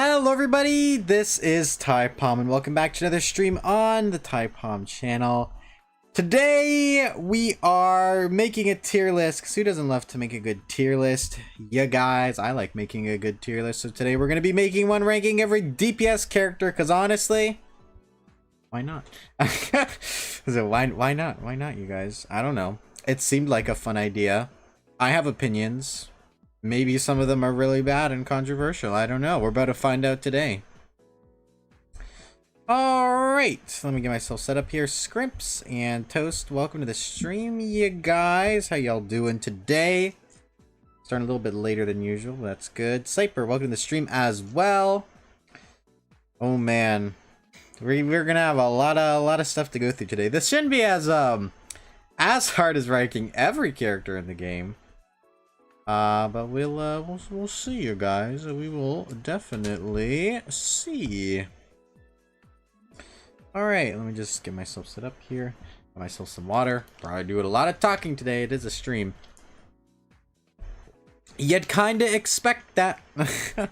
Hello everybody, this is Typom and welcome back to another stream on the Typom channel. Today we are making a tier list, because who doesn't love to make a good tier list? Yeah guys, I like making a good tier list, so today we're going to be making one ranking every DPS character, because honestly, why not? So why not? Why not, you guys? I don't know. It seemed like a fun idea. I have opinions. Maybe some of them are really bad and controversial. I don't know. We're about to find out today. Alright. Let me get myself set up here. Scrimps and Toast, welcome to the stream, you guys. How y'all doing today? Starting a little bit later than usual. That's good. Cyper, welcome to the stream as well. Oh man. We're gonna have a lot of stuff to go through today. This shouldn't be as hard as ranking every character in the game. But we'll see, you guys. We will definitely see. All right, let me just get myself set up here. Get myself some water. Probably doing a lot of talking today. It is a stream. You'd kinda expect that. All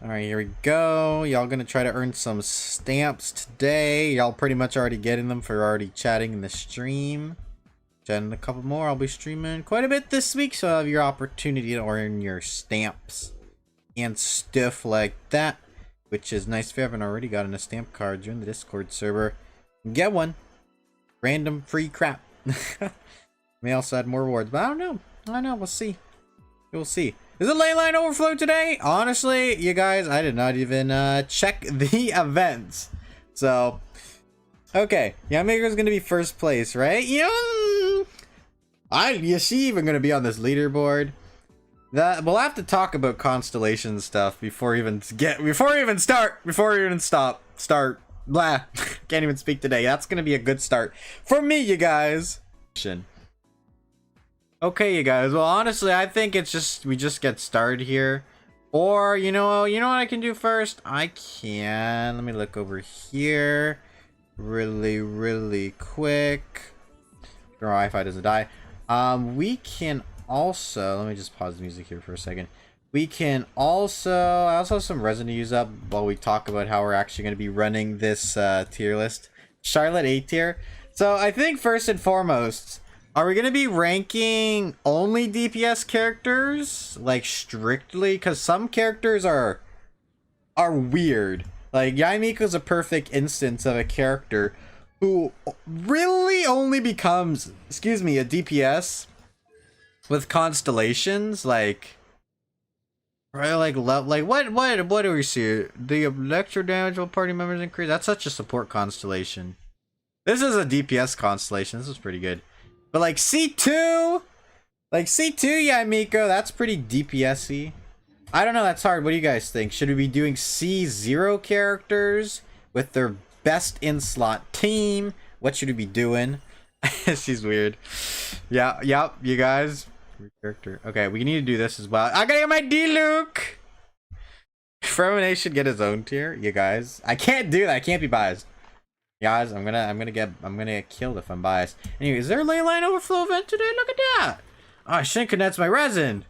right, here we go. Y'all gonna try to earn some stamps today. Y'all pretty much already getting them for already chatting in the stream. And a couple more. I'll be streaming quite a bit this week, so I'll have your opportunity to earn your stamps and stuff like that, which is nice. If you haven't already gotten a stamp card, join the Discord server and get one. Random free crap. May also add more rewards, but I don't know. We'll see. We'll see. Is it ley line overflow today? Honestly, you guys, I did not even check the events. So, okay, Yamaker's gonna be first place, right? Is she even gonna be on this leaderboard? We'll have to talk about constellation stuff before we even start. Blah. Can't even speak today. That's gonna be a good start for me, you guys. Okay, you guys. Well, honestly, I think we just get started here. Or you know what I can do first? Let me look over here really quick. Your Wi-Fi doesn't die. We can also, let me just pause the music here for a second. We can also, I also have some resin to use up while we talk about how we're actually going to be running this tier list. Charlotte A tier. So I think first and foremost, are we going to be ranking only DPS characters? Like strictly? Because some characters are weird. Like Yaimiko's a perfect instance of a character who really only becomes, a DPS with constellations, like, right? Like what do we see? The electro damage while party members increase. That's such a support constellation. This is a DPS constellation. This is pretty good. But like C2, Yaimiko, that's pretty DPS-y. I don't know. That's hard. What do you guys think? Should we be doing C0 characters with their best in slot team? What should we be doing? She's weird. Yeah, you guys. Character. Okay, we need to do this as well. I gotta get my D-Luke. Ferminate should get his own tier, you guys. I can't do that. I can't be biased. Guys, I'm gonna get killed if I'm biased. Anyway, is there a ley line overflow event today? Look at that. Oh, I shouldn't condense my resin.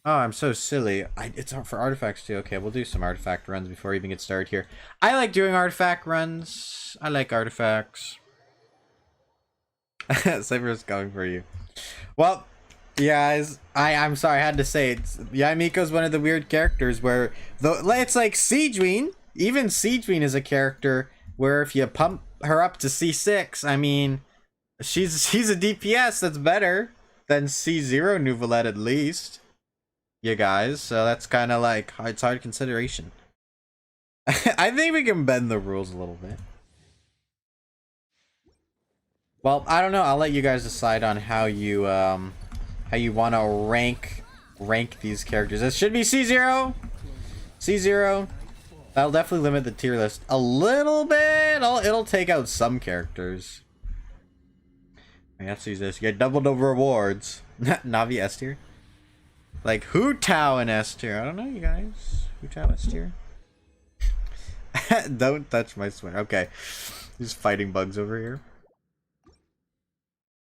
Oh, I'm so silly. It's for artifacts too. Okay, we'll do some artifact runs before we even get started here. I like doing artifact runs. I like artifacts. Cypher's coming for you. Well, guys, I'm sorry, I had to say it. Yaimiko's one of the weird characters where it's like Siegeween. Even Siegeween is a character where if you pump her up to C6, I mean, she's a DPS that's better than C0 Nouvelette at least. You guys, so that's kind of like it's hard consideration. I think we can bend the rules a little bit. Well, I don't know. I'll let you guys decide on how you want to rank these characters. It should be C0. That'll definitely limit the tier list a little bit. It'll take out some characters. Let's use this. You get double the rewards. Navi S tier. Like Hu Tao and S tier. I don't know, you guys. Hu Tao S tier. Don't touch my swing. Okay. Just fighting bugs over here.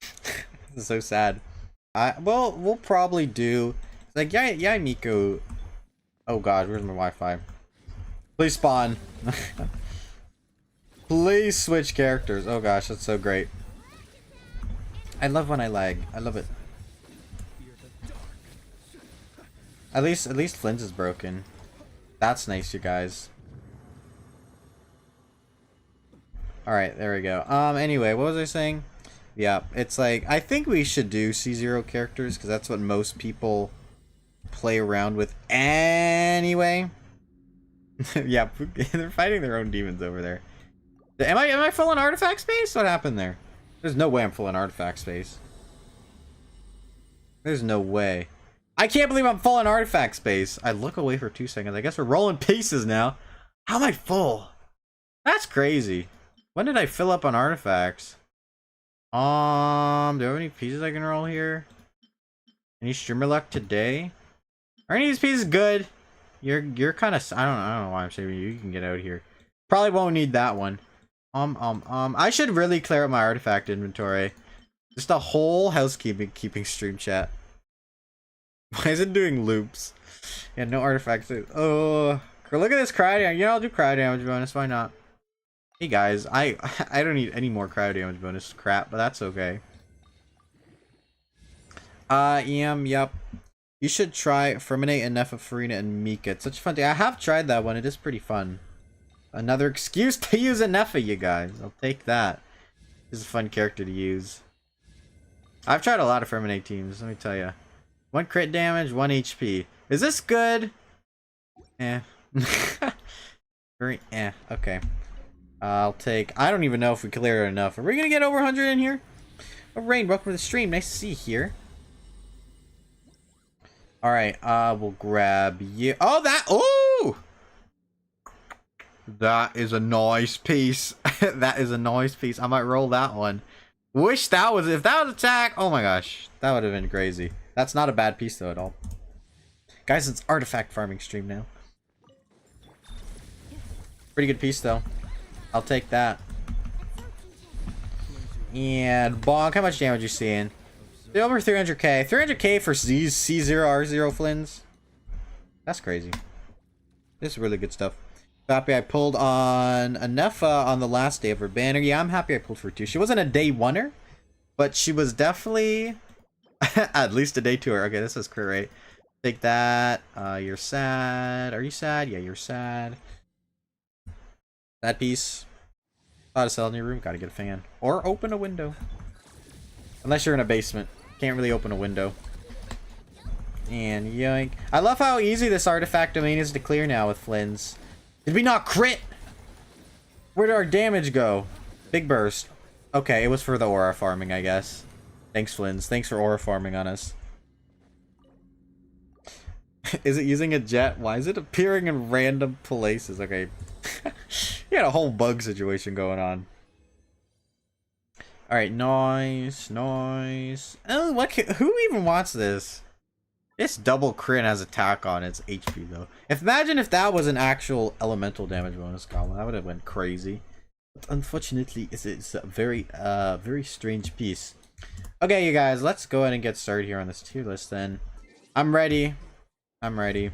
This is so sad. Well, we'll probably do like Yaimiko Oh god, where's my Wi-Fi? Please spawn. Please switch characters. Oh gosh, that's so great. I love when I lag. I love it. At least Flynn's is broken. That's nice, you guys. Alright, there we go. Anyway, what was I saying? Yeah, it's like, I think we should do C0 characters, because that's what most people play around with anyway. Yeah, they're fighting their own demons over there. Am I full in artifact space? What happened there? There's no way I'm full in artifact space. There's no way. I can't believe I'm full in artifact space. I look away for 2 seconds. I guess we're rolling pieces now. How am I full? That's crazy. When did I fill up on artifacts? Do I have any pieces I can roll here? Any streamer luck today? Are any of these pieces good? You're kind of, I don't know why I'm saving you. You can get out of here. Probably won't need that one. I should really clear up my artifact inventory. Just a whole housekeeping stream chat. Why is it doing loops? Yeah, no artifacts. Oh, look at this cryo damage. You know, I'll do cryo damage bonus. Why not? Hey guys, I don't need any more cryo damage bonus crap, but that's okay. Yep. You should try Ferminate and Nefa, Farina, and Mika. It's such a fun thing. I have tried that one. It is pretty fun. Another excuse to use a Nefa, you guys. I'll take that. This is a fun character to use. I've tried a lot of Ferminate teams, let me tell you. 1 crit damage, 1 HP. Is this good? Eh. Very eh. Okay. I'll take... I don't even know if we cleared it enough. Are we gonna get over 100 in here? Oh, Rain, welcome to the stream. Nice to see you here. Alright, we'll grab you. Oh, that... Oh! That is a nice piece. That is a nice piece. I might roll that one. Wish that was... If that was attack... Oh my gosh. That would have been crazy. That's not a bad piece, though, at all. Guys, it's artifact farming stream now. Pretty good piece, though. I'll take that. And bonk, how much damage you seeing? Over 300k. 300k for these C0 R0 Flynn's. That's crazy. This is really good stuff. Happy I pulled on a Nefa on the last day of her banner. Yeah, I'm happy I pulled for 2. She wasn't a day 1er, but she was definitely at least a day 2er. Okay, this is great. Take that. You're sad. Are you sad? Yeah, you're sad. That piece. Thought to sell in your room. Gotta get a fan. Or open a window. Unless you're in a basement. Can't really open a window. And yoink. I love how easy this artifact domain is to clear now with Flynn's. Did we not crit? Where did our damage go? Big burst. Okay, it was for the aura farming, I guess. Thanks, Flynn's. Thanks for aura farming on us. Is it using a jet? Why is it appearing in random places? Okay. You had a whole bug situation going on. Alright, nice, nice. Oh, who even wants this? This double crit has attack on its HP though. Imagine if that was an actual elemental damage bonus column. That would have went crazy. But unfortunately, it's a very strange piece. Okay, you guys, let's go ahead and get started here on this tier list then. I'm ready. I'm ready.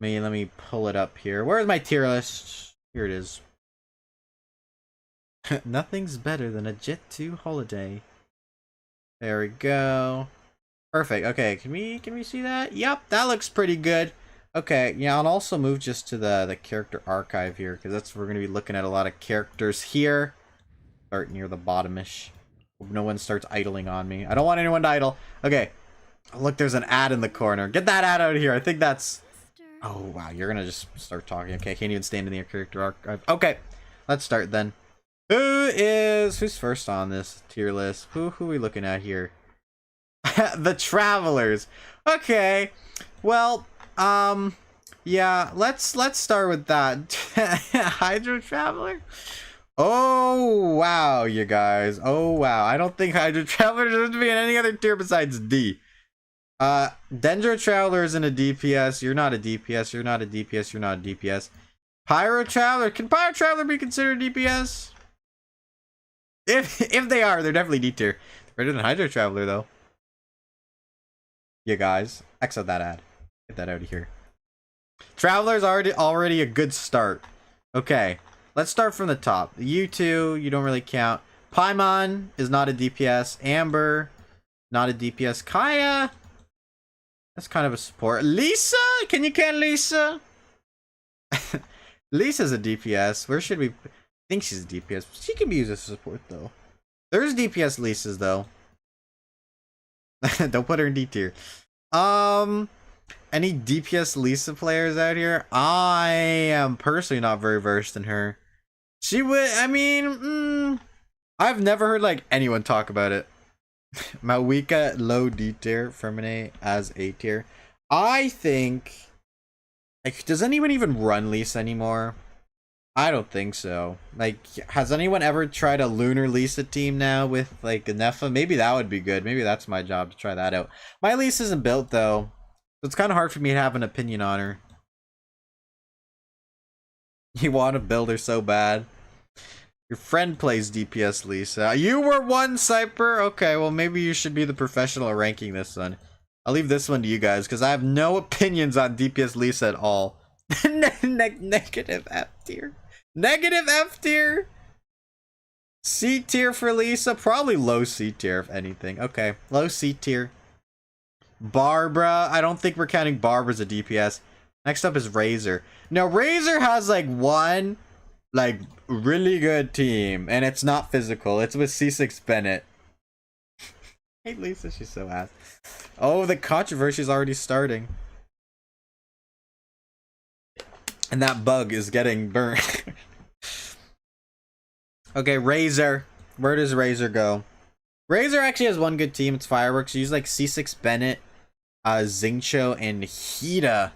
Let me pull it up here. Where's my tier list? Here it is. Nothing's better than a Jet 2 holiday. There we go. Perfect. Okay, can we see that? Yep, that looks pretty good. Okay, yeah, I'll also move just to the character archive here, because that's where we're gonna be looking at a lot of characters here. Start near the bottomish. Hope no one starts idling on me. I don't want anyone to idle. Okay. Oh, look, there's an ad in the corner. Get that ad out of here. I think that's... Oh, wow, you're gonna just start talking. Okay, I can't even stand in the character archive. Okay, let's start then. Who's first on this tier list? Who are we looking at here? The Travelers. Okay. Well, yeah, let's start with that. Hydro Traveler? Oh, wow, you guys. Oh, wow. I don't think Hydro Traveler deserves to be in any other tier besides D. Dendro Traveler isn't a DPS. You're not a DPS. You're not a DPS. You're not a DPS. Pyro Traveler. Can Pyro Traveler be considered DPS? If they are, they're definitely D tier. Better than Hydro Traveler, though. You guys. Exit that ad. Get that out of here. Traveler's already a good start. Okay, let's start from the top. You two, you don't really count. Paimon is not a DPS. Amber, not a DPS. Kaya, that's kind of a support. Lisa, can you count Lisa? Lisa's a DPS. Where should we? I think she's a DPS. She can be used as a support though. There's DPS Lisas though. Don't put her in D tier. Any DPS Lisa players out here? I am personally not very versed in her. She would, I mean, I've never heard like anyone talk about it. Mawika low D tier, Fermine as A tier. I think, like, does anyone even run Lisa anymore? I don't think so. Like, has anyone ever tried a Lunar Lisa team now with like a Nefa? Maybe that would be good. Maybe that's my job to try that out. My Lisa isn't built though. So it's kind of hard for me to have an opinion on her. You want to build her so bad. Your friend plays DPS Lisa. You were one, Cyper? Okay, well maybe you should be the professional ranking this one. I'll leave this one to you guys because I have no opinions on DPS Lisa at all. Negative F tier. Negative F tier? C tier for Lisa? Probably low C tier if anything. Okay, low C tier. Barbara, I don't think we're counting Barbara as a DPS. Next up is Razor. Now Razor has like one like really good team and it's not physical. It's with C6 Bennett. Hey Lisa, she's so ass. Oh, the controversy is already starting. And that bug is getting burnt. Okay, Razor. Where does Razor go? Razor actually has one good team. It's Fireworks. You use like C6 Bennett, Xingqiu, and Hida,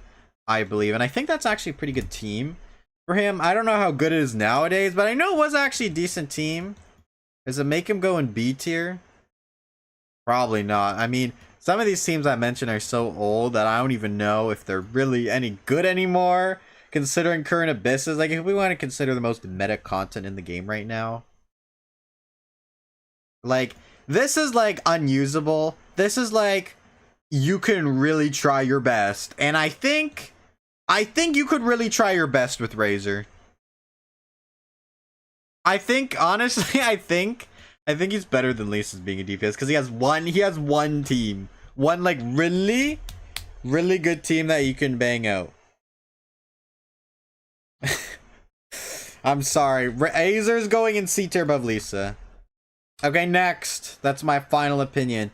I believe. And I think that's actually a pretty good team for him. I don't know how good it is nowadays, but I know it was actually a decent team. Does it make him go in B tier? Probably not. I mean, some of these teams I mentioned are so old that I don't even know if they're really any good anymore. Considering current abysses, like if we want to consider the most meta content in the game right now, like this is like unusable. This is like you can really try your best, and I think you could really try your best with Razor. I think honestly, I think he's better than Lisa's being a DPS because he has one team, one like really good team that you can bang out. I'm sorry. Razor's going in C tier above Lisa. Okay, next. That's my final opinion.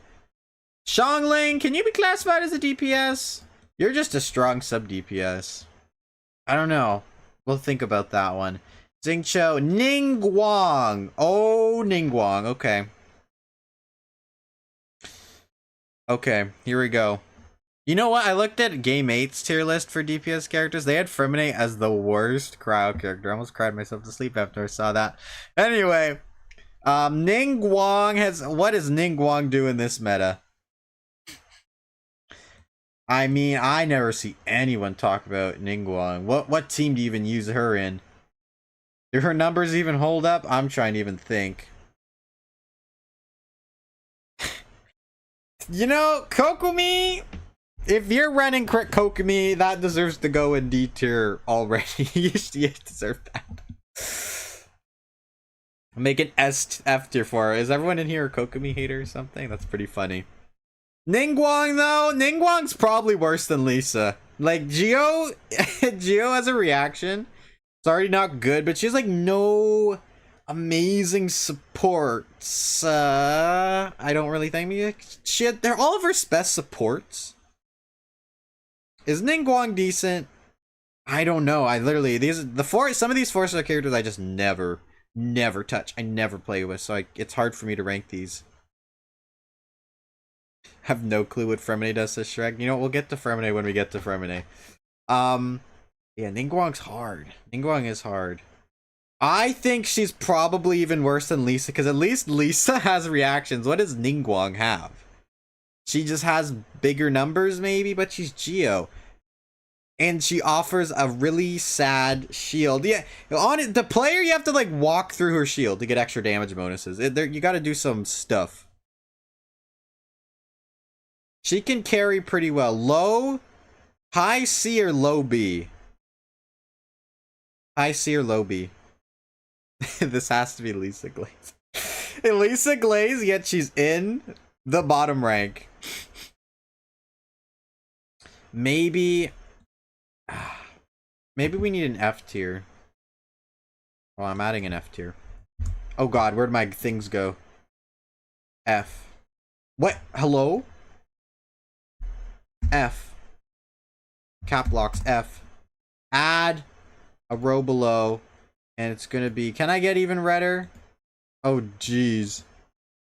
Xiangling, can you be classified as a DPS? You're just a strong sub DPS. I don't know. We'll think about that one. Xingqiu, Ningguang. Oh, Ningguang. Okay. Okay, here we go. You know what? I looked at Game 8's tier list for DPS characters. They had Fermine as the worst cryo character. I almost cried myself to sleep after I saw that. Anyway, Ningguang has... What does Ningguang do in this meta? I mean, I never see anyone talk about Ningguang. What team do you even use her in? Do her numbers even hold up? I'm trying to even think. You know, Kokomi... If you're running Kokomi, that deserves to go in D tier already. You deserve that. Make an F tier for her. Is everyone in here a Kokomi hater or something? That's pretty funny. Ningguang though, Ningguang's probably worse than Lisa. Like Geo has a reaction. It's already not good, but she has like no amazing supports. I don't really think they're all of her best supports. Is Ningguang decent? I don't know. I literally some of these 4-star characters I just never touch. I never play with, so it's hard for me to rank these. Have no clue what Fermine does to Shrek. You know, we'll get to Fermine when we get to Fermine. Yeah, Ningguang's hard. Ningguang is hard. I think she's probably even worse than Lisa, because at least Lisa has reactions. What does Ningguang have? She just has bigger numbers, maybe, but she's Geo. And she offers a really sad shield. Yeah, on it, the player, you have to, like, walk through her shield to get extra damage bonuses. You gotta do some stuff. She can carry pretty well. Low High C or low B? High C or low B? This has to be Lisa Glaze. Lisa Glaze, yet she's in the bottom rank. Maybe... Maybe we need an F tier. Well, I'm adding an F tier. Oh god, where'd my things go? F. What? Hello? F. Cap locks F. Add a row below. And it's gonna be... Can I get even redder? Oh jeez.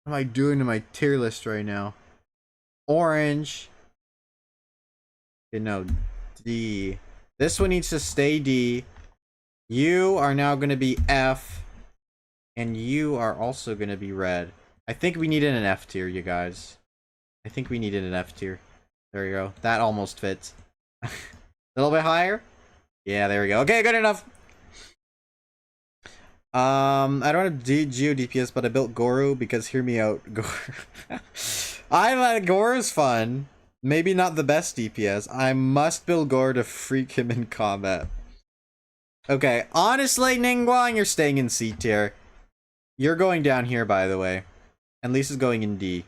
What am I doing to my tier list right now? Orange. Okay, no. D. This one needs to stay D. You are now gonna be F. And you are also gonna be red. I think we needed an F tier, you guys. I think we needed an F tier. There you go. That almost fits. A little bit higher? Yeah, there we go. Okay, good enough. I don't have Geo DPS, but I built Goru because hear me out, Goru. Goru's fun. Maybe not the best DPS. I must build Goru to freak him in combat. Okay, honestly, Ningguang, you're staying in C tier. You're going down here, by the way. And Lisa's going in D.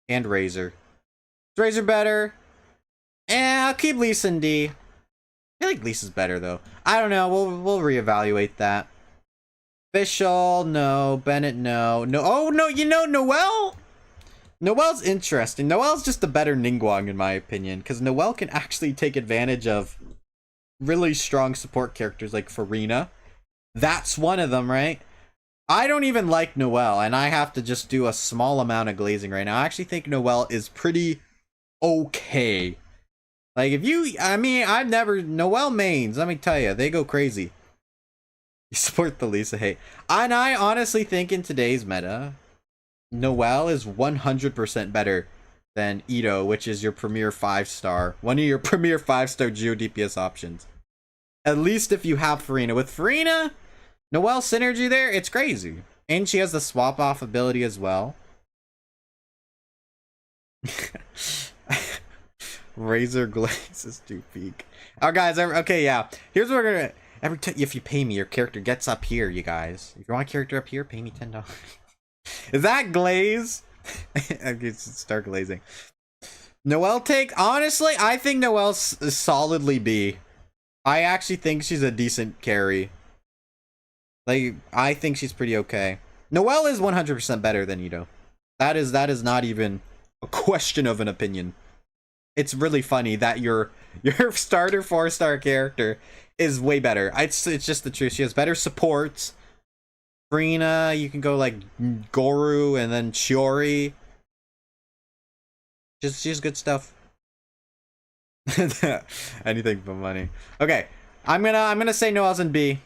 And Razor. Is Razor better? I'll keep Lisa in D. I feel like Lisa's better, though. I don't know. We'll reevaluate that. Official, no. Bennett, no. No. Oh, no. You know, Noelle? Noelle's interesting. Noelle's just a better Ningguang, in my opinion. Because Noelle can actually take advantage of really strong support characters like Farina. That's one of them, right? I don't even like Noelle, and I have to just do a small amount of glazing right now. I actually think Noelle is pretty okay. Like, if you... I mean, I've never... Noelle mains, let me tell you, they go crazy. You support the Lisa hate. And I honestly think in today's meta, Noelle is 100% better than Ito, which is your premier 5-star. One of your premier 5-star Geo DPS options. At least if you have Farina. With Farina... Noelle synergy there, it's crazy. And she has the swap off ability as well. Razor Glaze is too peak. Oh guys, okay, yeah. Here's what we're gonna if you pay me, your character gets up here, you guys. If you want a character up here, pay me $10. Is that Glaze? I guess start glazing. Noelle take, honestly, I think Noelle's solidly B. I actually think she's a decent carry. Like, I think she's pretty okay. Noelle is 100% better than Ito. That is not even a question of an opinion. It's really funny that your starter 4-star character is way better. It's just the truth. She has better supports. Farina, you can go like Goru and then Shiori. She's good stuff. Anything but money. Okay, I'm gonna say Noelle's in B.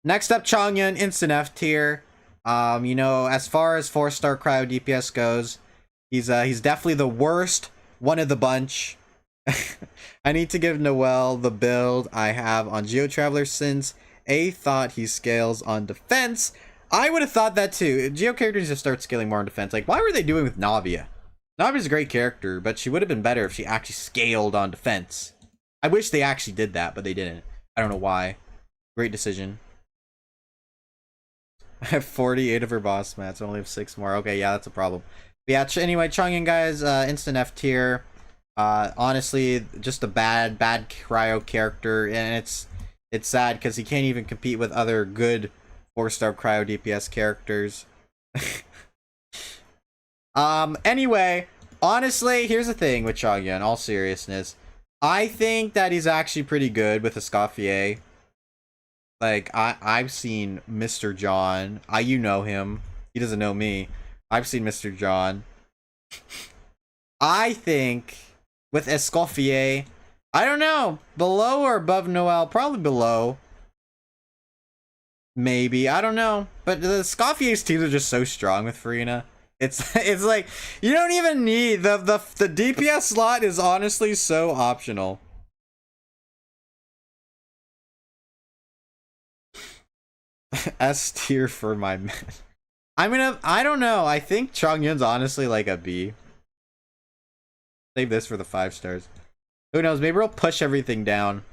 Next up, Chongyun, instant F tier. You know, as far as 4-star cryo DPS goes, he's definitely the worst one of the bunch. I need to give Noelle the build I have on Geo Traveler since A thought he scales on defense. I would have thought that too. Geo characters just start scaling more on defense. Like, why were they doing with Navia? Navia's a great character, but she would have been better if she actually scaled on defense. I wish they actually did that, but they didn't. I don't know why. Great decision. I have 48 of her boss mats. I only have 6 more. Okay, yeah, that's a problem. But yeah, anyway, Chongyun, guys, instant F tier. Honestly, just a bad cryo character, and it's sad because he can't even compete with other good 4-star cryo DPS characters. Anyway, honestly, here's the thing with Chongyun, in all seriousness. I think that he's actually pretty good with Escoffier. Like, I've seen Mr. John. You know him. He doesn't know me. I've seen Mr. John. I think with Escoffier, I don't know. Below or above Noelle? Probably below. Maybe. I don't know. But the Escoffier's teams are just so strong with Farina. It's like, you don't even need... The DPS slot is honestly so optional. S tier for my man. I don't know. I think Chongyun's honestly like a B. Save this for the 5 stars. Who knows? Maybe we'll push everything down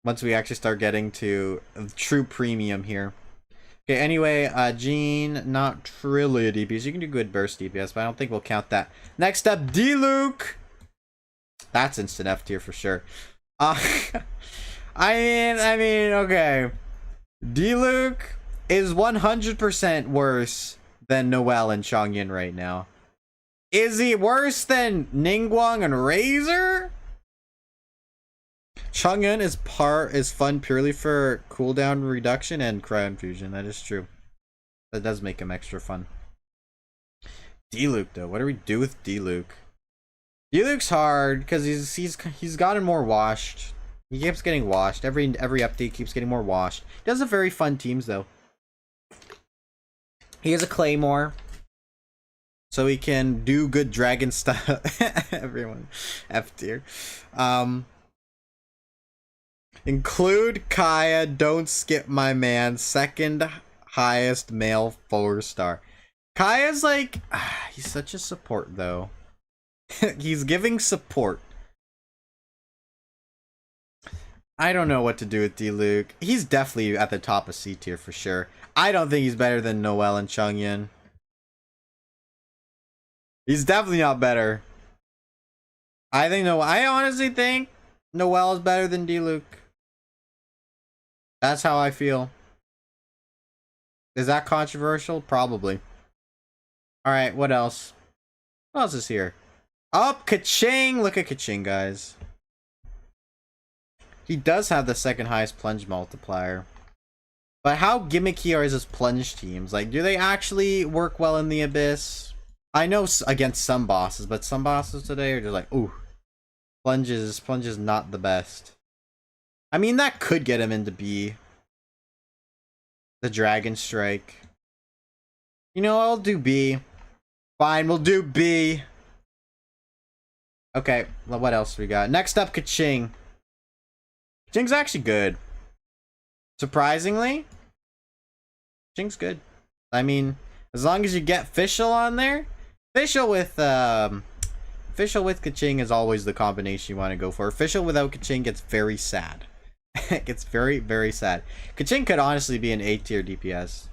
once we actually start getting to true premium here. Okay, anyway, Jean, not really a DPS. You can do good burst DPS, but I don't think we'll count that. Next up, D-Luke. That's instant F tier for sure. I mean, okay. D-Luke is 100% worse than Noelle and Changyin right now. Is he worse than Ningguang and Razor? Chang'un is fun purely for cooldown reduction and cryo infusion. That is true. That does make him extra fun. D-Luke though, what do we do with D-Luke? D-Luke's hard because he's gotten more washed. He keeps getting washed. Every update keeps getting more washed. He does have very fun teams though. He has a Claymore, so he can do good dragon stuff. Everyone, F tier. Include Kaya, don't skip my man, second highest male 4-star. Kaya's like, he's such a support though. He's giving support. I don't know what to do with D-Luke. He's definitely at the top of C tier for sure. I don't think he's better than Noelle and Changyin. He's definitely not better. I honestly think Noelle is better than D-Luke. That's how I feel. Is that controversial? Probably. Alright, what else? What else is here? Up, Kaching! Look at Kaching, guys. He does have the second highest plunge multiplier. But how gimmicky are his plunge teams? Like, do they actually work well in the Abyss? I know against some bosses, but some bosses today are just like, ooh. Plunge is not the best. I mean, that could get him into B. The Dragon Strike. You know, I'll do B. Fine, we'll do B. Okay, well, what else we got? Next up, Kaching. Kaching's actually good. Surprisingly, Kaching's good. I mean, as long as you get Fischl on there, Fischl with Kaching is always the combination you want to go for. Fischl without Kaching gets very sad. It gets very, very sad. Kaching could honestly be an A tier DPS.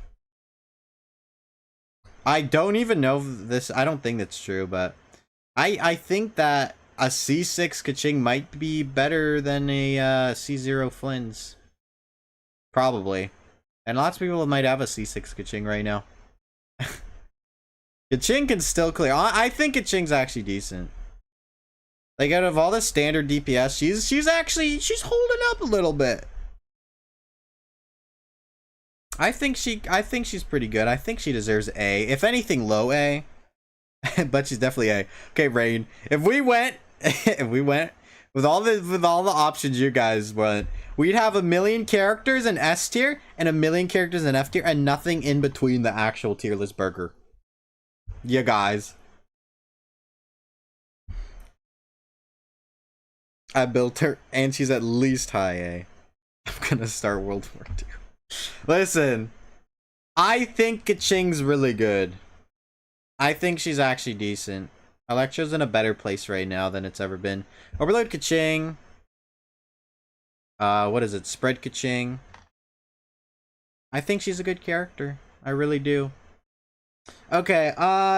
I don't even know this. I don't think that's true, but I think that a C6 Kaching might be better than a C0 Flins. Probably. And lots of people might have a C6 Kaching right now. Kaching can still clear. I think Kaching's actually decent. Like, out of all the standard DPS, she's holding up a little bit. I think she's pretty good. I think she deserves A. If anything, low A. But she's definitely A. Okay, Rain. If we went with all the options you guys went, we'd have 1,000,000 characters in S tier and 1,000,000 characters in F tier and nothing in between the actual tier list burger. You guys. I built her and she's at least high A. I'm gonna start World War II. Listen, I think Kaching's really good. I think she's actually decent. Electra's in a better place right now than it's ever been. Overload Kaching. What is it? Spread Kaching. I think she's a good character. I really do. Okay,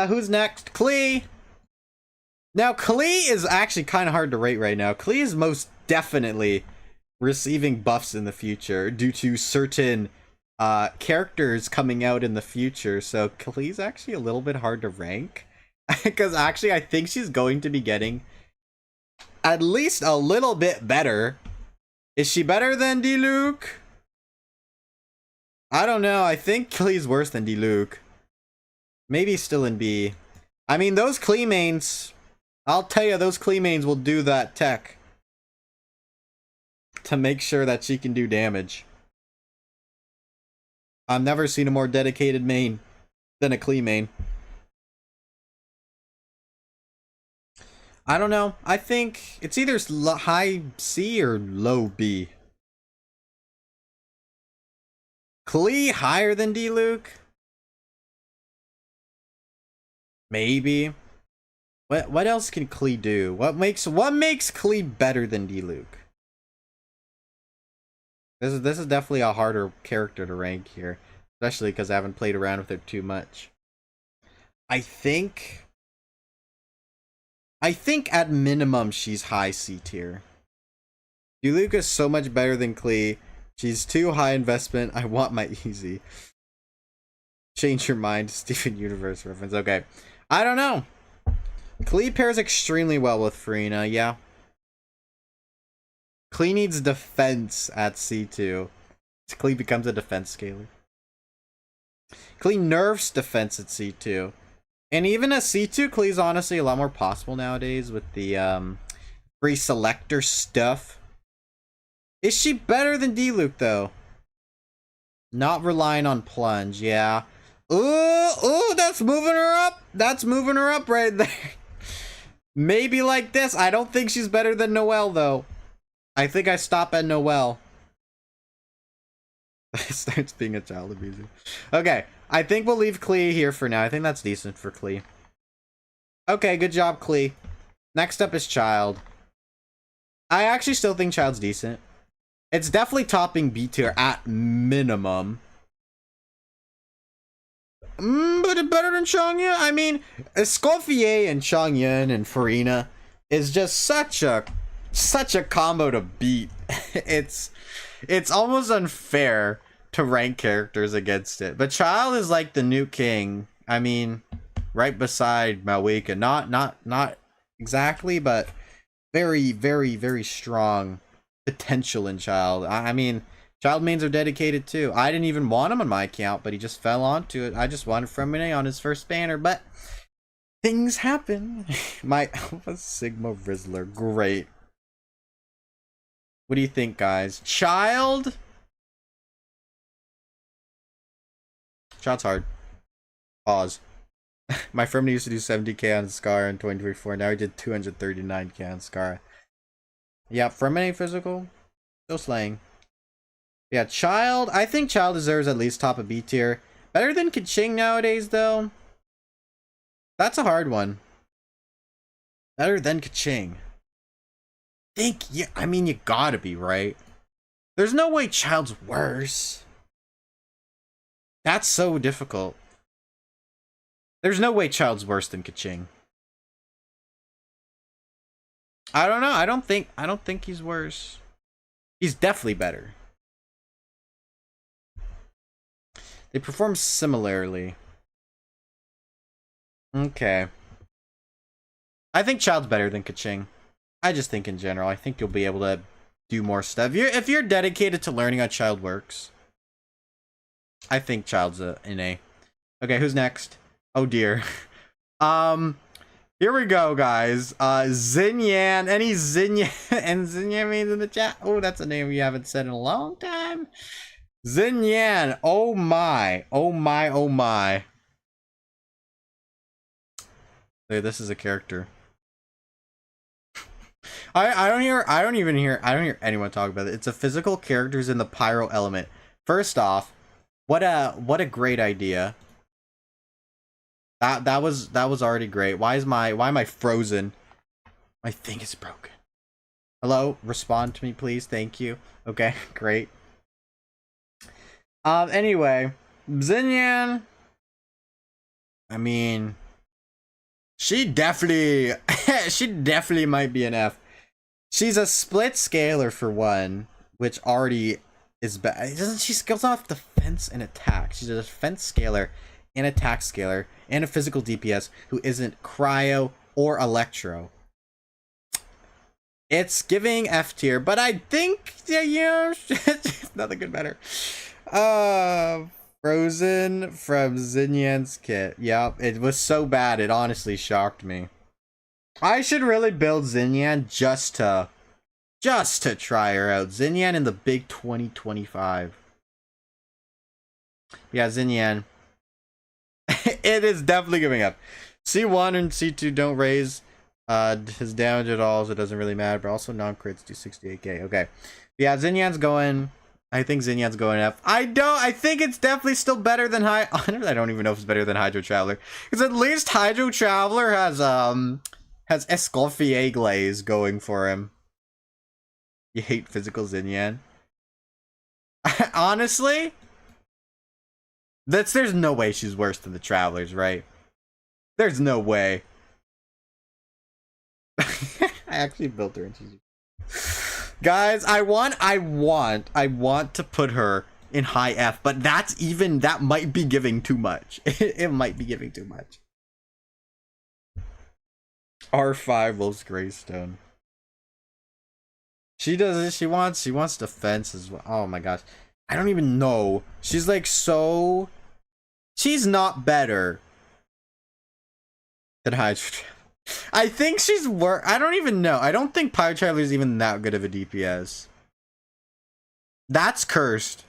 who's next? Klee! Now, Klee is actually kind of hard to rate right now. Klee is most definitely receiving buffs in the future due to certain characters coming out in the future. So Klee's actually a little bit hard to rank. Because actually, I think she's going to be getting at least a little bit better. Is she better than D-Luke? I don't know. I think Klee's worse than D-Luke. Maybe still in B. I mean, those Klee mains, I'll tell you, those Klee mains will do that tech to make sure that she can do damage. I've never seen a more dedicated main than a Klee main. I don't know. I think it's either high C or low B. Klee higher than D-Luke? Maybe. What else can Klee do? What makes Klee better than D-Luke? This is definitely a harder character to rank here, especially because I haven't played around with it too much. I think at minimum she's high C tier. D-Luke is so much better than Klee. She's too high investment. I want my easy. Change your mind, Steven Universe reference. Okay. I don't know. Klee pairs extremely well with Farina, yeah. Klee needs defense at C2. Klee becomes a defense scaler. Klee nerfs defense at C2. And even at C2, Klee's honestly a lot more possible nowadays with the free selector stuff. Is she better than D-Luke, though? Not relying on plunge, yeah. Ooh, that's moving her up. That's moving her up right there. Maybe like this. I don't think she's better than Noelle, though. I think I stop at Noelle. Starts being a child abuser. Okay, I think we'll leave Klee here for now. I think that's decent for Klee. Okay, good job, Klee. Next up is Child. I actually still think Child's decent. It's definitely topping B tier at minimum. But better than Chongyun? I mean, Escoffier and Chongyun and Farina is just such a combo to beat. It's almost unfair to rank characters against it. But Child is like the new king. I mean, right beside Malwika. Not exactly, but very, very, very strong potential in Child. I mean, Child mains are dedicated too. I didn't even want him on my account, but he just fell onto it. I just wanted Fremine on his first banner, but things happen. My Alpha Sigma Rizzler, great. What do you think, guys? Child's hard. Pause. My friend used to do 70k on Scar in 2024. Now he did 239k on Scar. Yeah, Fremine physical. Still slaying. Yeah, Child. I think Child deserves at least top of B tier. Better than Kaching nowadays, though. That's a hard one. Better than Kaching. I mean, you gotta be, right? There's no way Child's worse. That's so difficult. There's no way Child's worse than Kaching. I don't know. I don't think he's worse. He's definitely better. They perform similarly. Okay. I think Child's better than Kaching. I just think in general, I think you'll be able to do more stuff. If you're dedicated to learning how Child works, I think Child's an A. Okay, who's next? Oh dear. Here we go, guys. Xinyan. Any Xinyan and Xinyan means in the chat? Oh, that's a name you haven't said in a long time. Xinyan. Oh my. Oh my. Oh my. Dude, this is a character. I don't hear anyone talk about it. It's a physical characters in the pyro element. First off, what a great idea. That was already great. Why am I frozen? My thing is broken. Hello, respond to me, please. Thank you. Okay, great. Anyway, Xinyan. I mean, she definitely might be an F. She's a split scaler for one, which already is bad. She skills off defense and attack. She's a defense scaler, an attack scaler, and a physical DPS who isn't cryo or electro. It's giving F tier, but I think, yeah, nothing could better. Frozen from Xinyan's kit. Yep, it was so bad, it honestly shocked me. I should really build Xinyan just to try her out. Xinyan in the big 2025. Yeah, Xinyan. It is definitely giving up. C1 and C2 don't raise his damage at all, so it doesn't really matter. But also non-crits do 68k. Okay. Yeah, Xinyan's going. I think Xinyan's going F. I think it's definitely still better than I don't even know if it's better than Hydro Traveler. Because at least Hydro Traveler has Has Escoffier Glaze going for him. You hate physical Xinyan? Honestly? There's no way she's worse than the Travelers, right? There's no way. I actually built her and she's... Guys, I want to put her in high F, but that might be giving too much. It might be giving too much. R5 Wolf's Greystone. She does it. She wants defense as well. Oh my gosh. I don't even know. She's like so... She's not better than Hydra. I think she's I don't even know. I don't think Pyro Traveler is even that good of a DPS. That's cursed.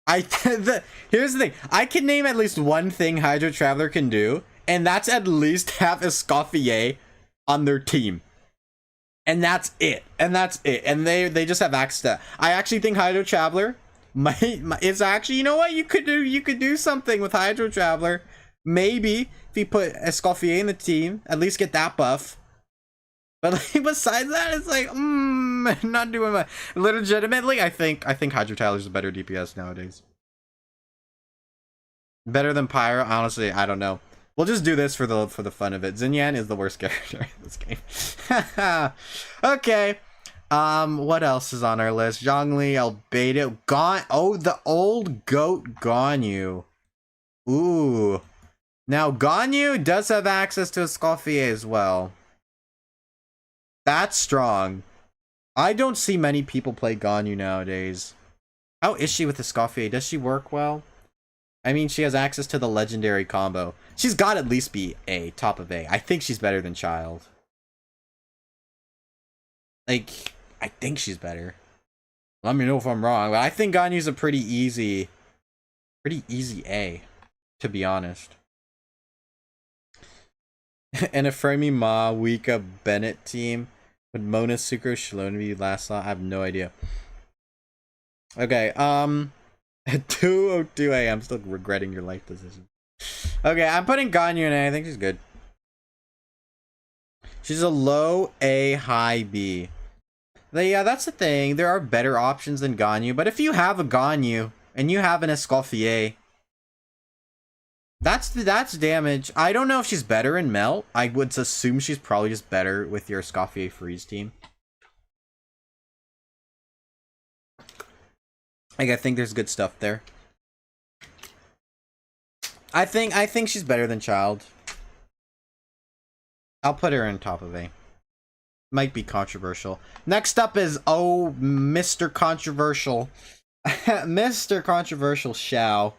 Here's the thing. I can name at least one thing Hydro Traveler can do, and that's at least have Escoffier on their team. And that's it. And they just have access to that. I actually think Hydro Traveler is actually, you know what, you could do something with Hydro Traveler. Maybe if you put Escoffier in the team, at least get that buff. But like, besides that, it's like, not doing much. Legitimately, I think Hydro Traveler's a better DPS nowadays. Better than Pyro? Honestly, I don't know. We'll just do this for the fun of it. Xinyan is the worst character in this game. Okay. What else is on our list? Zhongli, Albedo, oh, the old goat Ganyu. Ooh. Now, Ganyu does have access to Escoffier as well. That's strong. I don't see many people play Ganyu nowadays. How is she with Escoffier? Does she work well? I mean, she has access to the legendary combo. She's got to at least be A, top of A. I think she's better than Child. Like, I think she's better. Let me know if I'm wrong, but I think Ganyu's a pretty easy A, to be honest. And a Fremi Ma, Wika, Bennett team. Would Mona Sucro Shalom be last slot? I have no idea. Okay, at 2:02 a.m. Still regretting your life decision. Okay, I'm putting Ganyu in A. I think she's good. She's a low A, high B. Yeah, that's the thing. There are better options than Ganyu, but if you have a Ganyu and you have an Escoffier, that's damage. I don't know if she's better in Melt. I would assume she's probably just better with your Escoffier Freeze team. Like, I think there's good stuff there. I think she's better than Child. I'll put her in top of A. Might be controversial. Next up is, oh, Mr. Controversial. Mr. Controversial Xiao.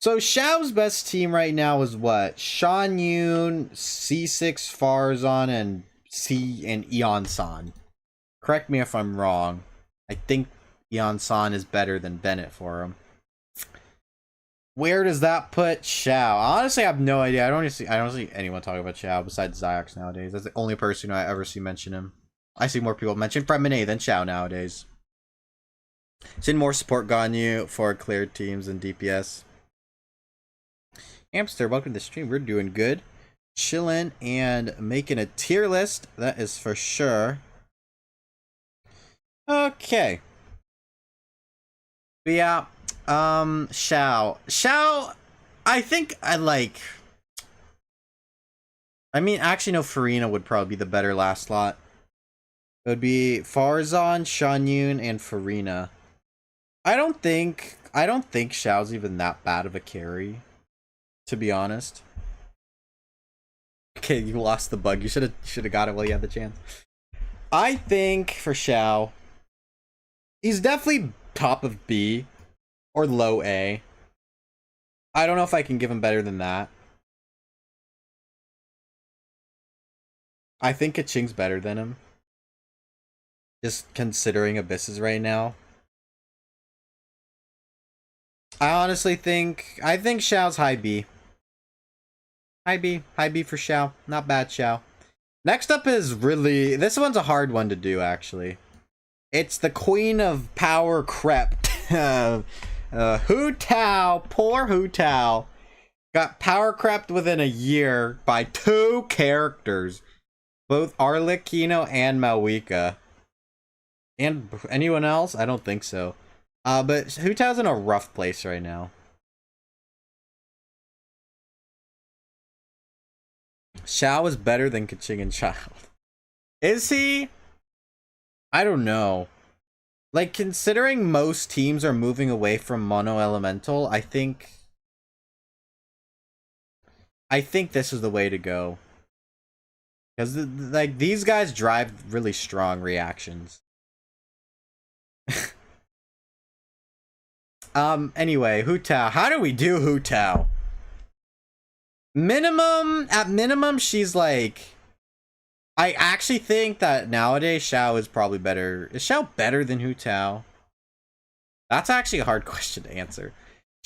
So Xiao's best team right now is what? Shan Yun, C6 Farzan, and Eon San. Correct me if I'm wrong. I think Eon San is better than Bennett for him. Where does that put Xiao? Honestly, I have no idea. I don't see anyone talking about Xiao besides Ziox nowadays. That's the only person I ever see mention him. I see more people mention Fremine than Xiao nowadays. Seen more support Ganyu for cleared teams and DPS. Hamster, welcome to the stream. We're doing good. Chilling and making a tier list. That is for sure. Okay. But yeah. Xiao, I think I mean, actually, no, Farina would probably be the better last slot. It would be Farzan, Shanyun, and Farina. I don't think Xiao's even that bad of a carry, to be honest. Okay, you lost the bug. You should have got it while you had the chance. I think for Xiao, he's definitely top of B. Or low A. I don't know if I can give him better than that. I think Kaching's better than him. Just considering Abysses right now. I think Xiao's high B. High B for Xiao. Not bad, Xiao. Next up is really... This one's a hard one to do, actually. It's the Queen of Power Crept. Hu Tao, poor Hu Tao. Got power crept within a year by 2 characters. Both Arlecchino and Malwika. And anyone else? I don't think so. But Hu Tao's in a rough place right now. Xiao is better than Kaching Child. Is he? I don't know. Like, considering most teams are moving away from Mono Elemental, I think this is the way to go. Because, like, these guys drive really strong reactions. Anyway, Hu Tao. How do we do Hu Tao? At minimum, she's like... I actually think that nowadays Xiao is probably better. Is Xiao better than Hu Tao? That's actually a hard question to answer.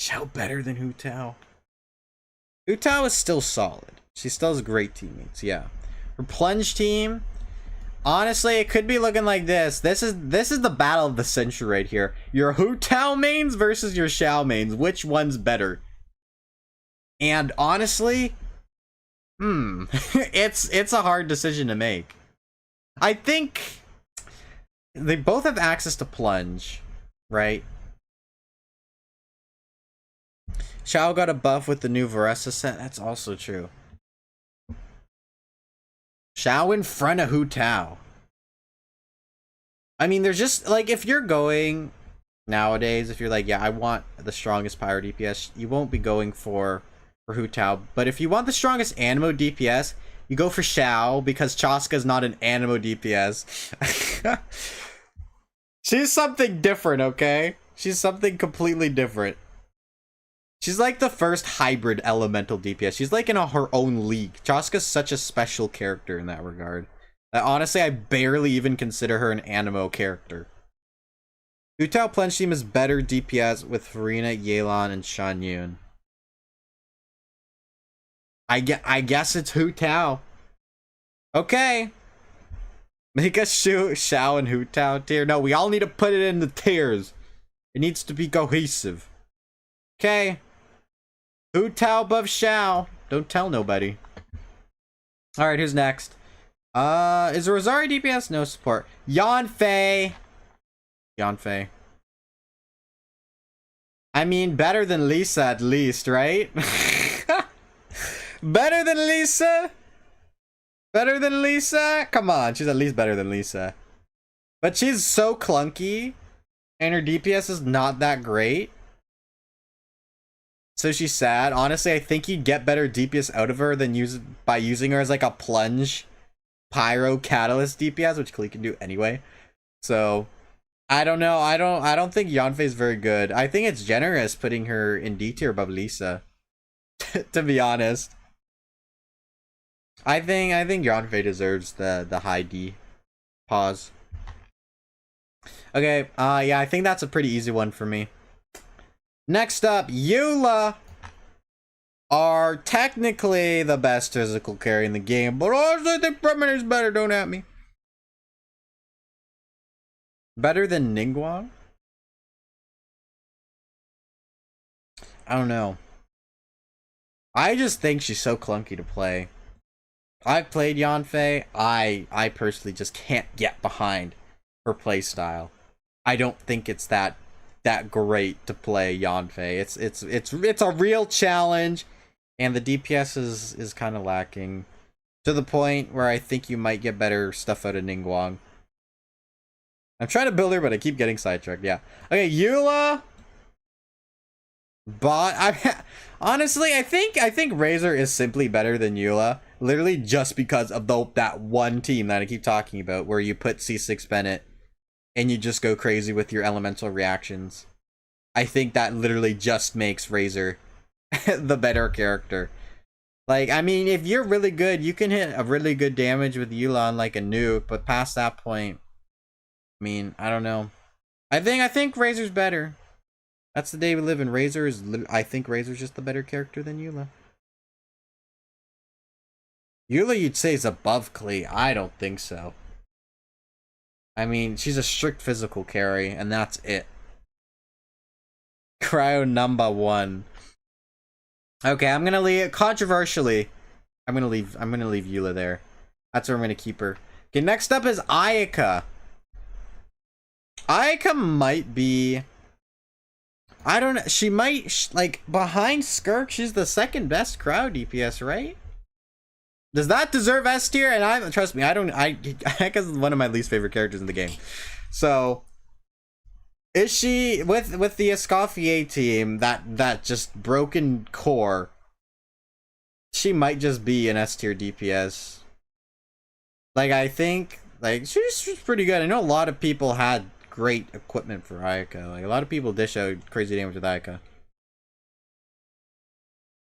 Xiao better than Hu Tao? Hu Tao is still solid. She still has great teammates, yeah. Her plunge team, honestly, it could be looking like this. This is the battle of the century right here. Your Hu Tao mains versus your Xiao mains. Which one's better? And honestly, it's a hard decision to make. I think they both have access to plunge, right? Xiao got a buff with the new Varessa set. That's also true. Xiao in front of Hu Tao. I mean, there's just, like, if you're going nowadays, if you're like, yeah, I want the strongest Pyro DPS, you won't be going for Hu Tao. But if you want the strongest Animo DPS, you go for Xiao, because Chaska's not an Animo DPS. She's something different, okay? She's something completely different. She's like the first hybrid elemental DPS. She's like in her own league. Chaska's such a special character in that regard. Honestly, I barely even consider her an Animo character. Hu Tao plunge team is better DPS with Farina, Yelan, and Shan Yun. I guess it's Hu Tao. Okay. Make us shoot Xiao and Hu Tao tier. No, we all need to put it in the tiers. It needs to be cohesive. Okay. Hu Tao above Xiao. Don't tell nobody. Alright, who's next? Is a Rosari DPS? No support. Yanfei. Yanfei. I mean, better than Lisa at least, right? Better than Lisa? Better than Lisa? Come on, she's at least better than Lisa. But she's so clunky, and her DPS is not that great. So she's sad. Honestly, I think you'd get better DPS out of her than by using her as like a plunge pyro catalyst DPS, which Klee can do anyway. So I don't know. I don't think Yanfei is very good. I think it's generous putting her in D tier above Lisa. To be honest. I think Yanfei deserves the high D. Pause. Okay, yeah, I think that's a pretty easy one for me. Next up, Eula are technically the best physical carry in the game, but also I think Perimeter's better, don't at me. Better than Ningguang? I don't know. I just think she's so clunky to play. I've played Yanfei. I personally just can't get behind her playstyle. I don't think it's that great to play Yanfei. It's a real challenge, and the DPS is kind of lacking to the point where I think you might get better stuff out of Ningguang. I'm trying to build her, but I keep getting sidetracked. Yeah. Okay, Eula. But honestly, I think Razor is simply better than Eula, literally just because of that one team that I keep talking about, where you put C6 Bennett and you just go crazy with your elemental reactions. I think that literally just makes Razor the better character. Like, I mean, if you're really good, you can hit a really good damage with Eula on like a nuke, but past that point, I mean, I don't know. I think Razor's better. That's the day we live in. Razor is, I think Razor's just the better character than Eula. Eula, you'd say, is above Klee. I don't think so. I mean, she's a strict physical carry, and that's it. Cryo number 1. Okay, I'm gonna leave controversially. I'm gonna leave Eula there. That's where I'm gonna keep her. Okay, next up is Ayaka. Ayaka might be, I don't know, she might like behind Skirk, she's the second best crowd DPS, right? Does that deserve S tier? And I trust me, Ayaka's one of my least favorite characters in the game. So is she with the Escoffier team, that just broken core? She might just be an S tier DPS. Like, I think like she's pretty good. I know a lot of people had great equipment for Ayaka. Like, a lot of people dish out crazy damage with Ayaka.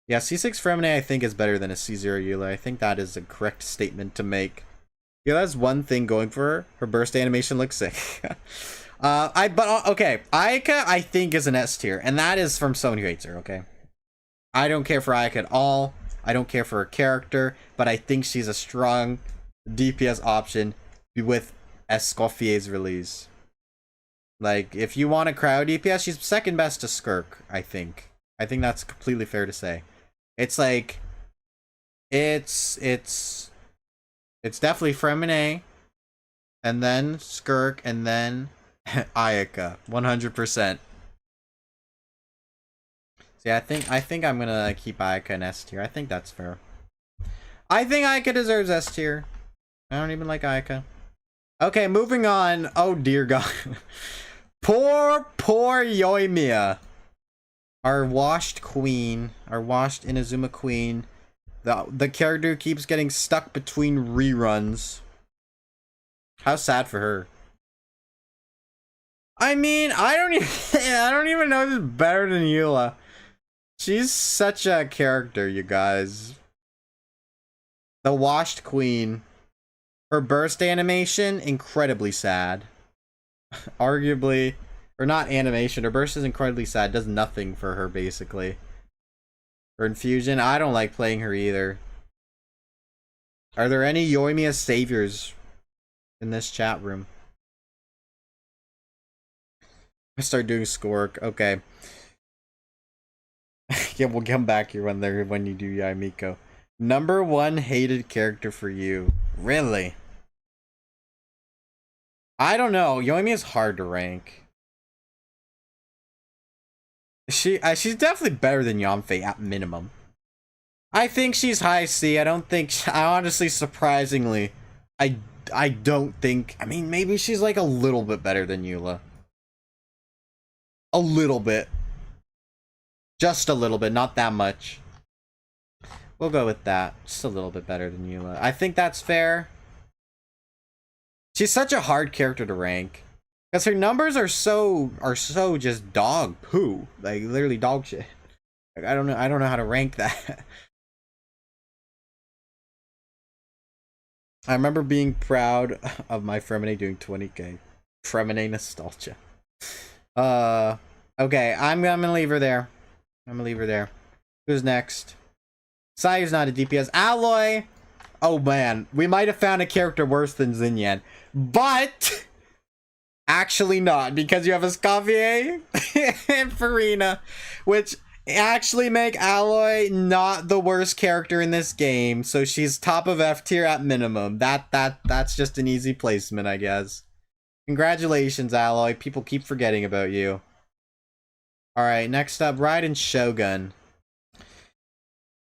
Yeah, C6 Fremine I think is better than a C0 Eula. I think that is a correct statement to make. Yeah, that's one thing going for her. Her burst animation looks sick. Okay, Ayaka I think is an S tier, and that is from someone who hates her. Okay, I don't care for Ayaka at all. I don't care for her character, but I think she's a strong DPS option with Escoffier's release. Like, if you want a crowd DPS, she's second best to Skirk, I think. I think that's completely fair to say. It's like, it's definitely Fremine, and then Skirk, and then Ayaka, 100%. See, I think I'm gonna keep Ayaka in S tier. I think that's fair. I think Ayaka deserves S tier. I don't even like Ayaka. Okay, moving on. Oh dear God. Poor Yoimiya. Our washed queen. Our washed Inazuma queen. The character keeps getting stuck between reruns. How sad for her. I mean, I don't even know if it's better than Eula. She's such a character, you guys. The washed queen. Her burst animation, incredibly sad. Arguably, or not animation, her burst is incredibly sad. Does nothing for her, basically. Her infusion, I don't like playing her either. Are there any Yoimiya saviors in this chat room? I start doing score. Okay. Yeah, we'll come back here when you do Yaimiko. Number one hated character for you. Really? I don't know. Yoimi is hard to rank. She's definitely better than Yonfei at minimum. I think she's high C. I don't think. I honestly, surprisingly, I don't think. I mean, maybe she's like a little bit better than Eula. A little bit. Just a little bit, not that much. We'll go with that. Just a little bit better than Eula. I think that's fair. She's such a hard character to rank. Because her numbers are so just dog poo. Like, literally dog shit. Like, I don't know how to rank that. I remember being proud of my Fremine doing 20k. Fremine nostalgia. Okay, I'm gonna leave her there. Who's next? Sayu's not a DPS. Alloy! Oh man, we might have found a character worse than Xinyan. But actually not, because you have Escoffier and Farina, which actually make Alloy not the worst character in this game. So she's top of F tier at minimum. That's just an easy placement, I guess. Congratulations, Alloy. People keep forgetting about you. Alright, next up, Raiden Shogun.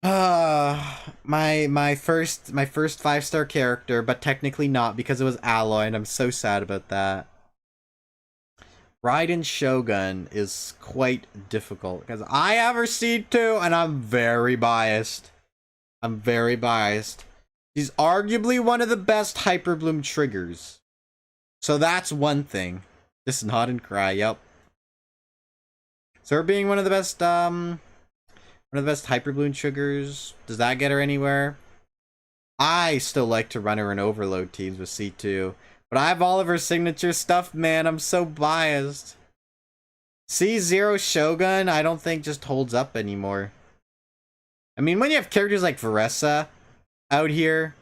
My first 5-star character, but technically not because it was Alloy, and I'm so sad about that. Raiden Shogun is quite difficult because I have her seed too, and I'm very biased. She's arguably one of the best Hyper Bloom triggers. So that's one thing. Just nod and cry, yep. So her being one of the best Hyper Bloom triggers, does that get her anywhere? I still like to run her in overload teams with C2. But I have all of her signature stuff, man. I'm so biased. C0 Shogun, I don't think just holds up anymore. I mean, when you have characters like Veressa out here,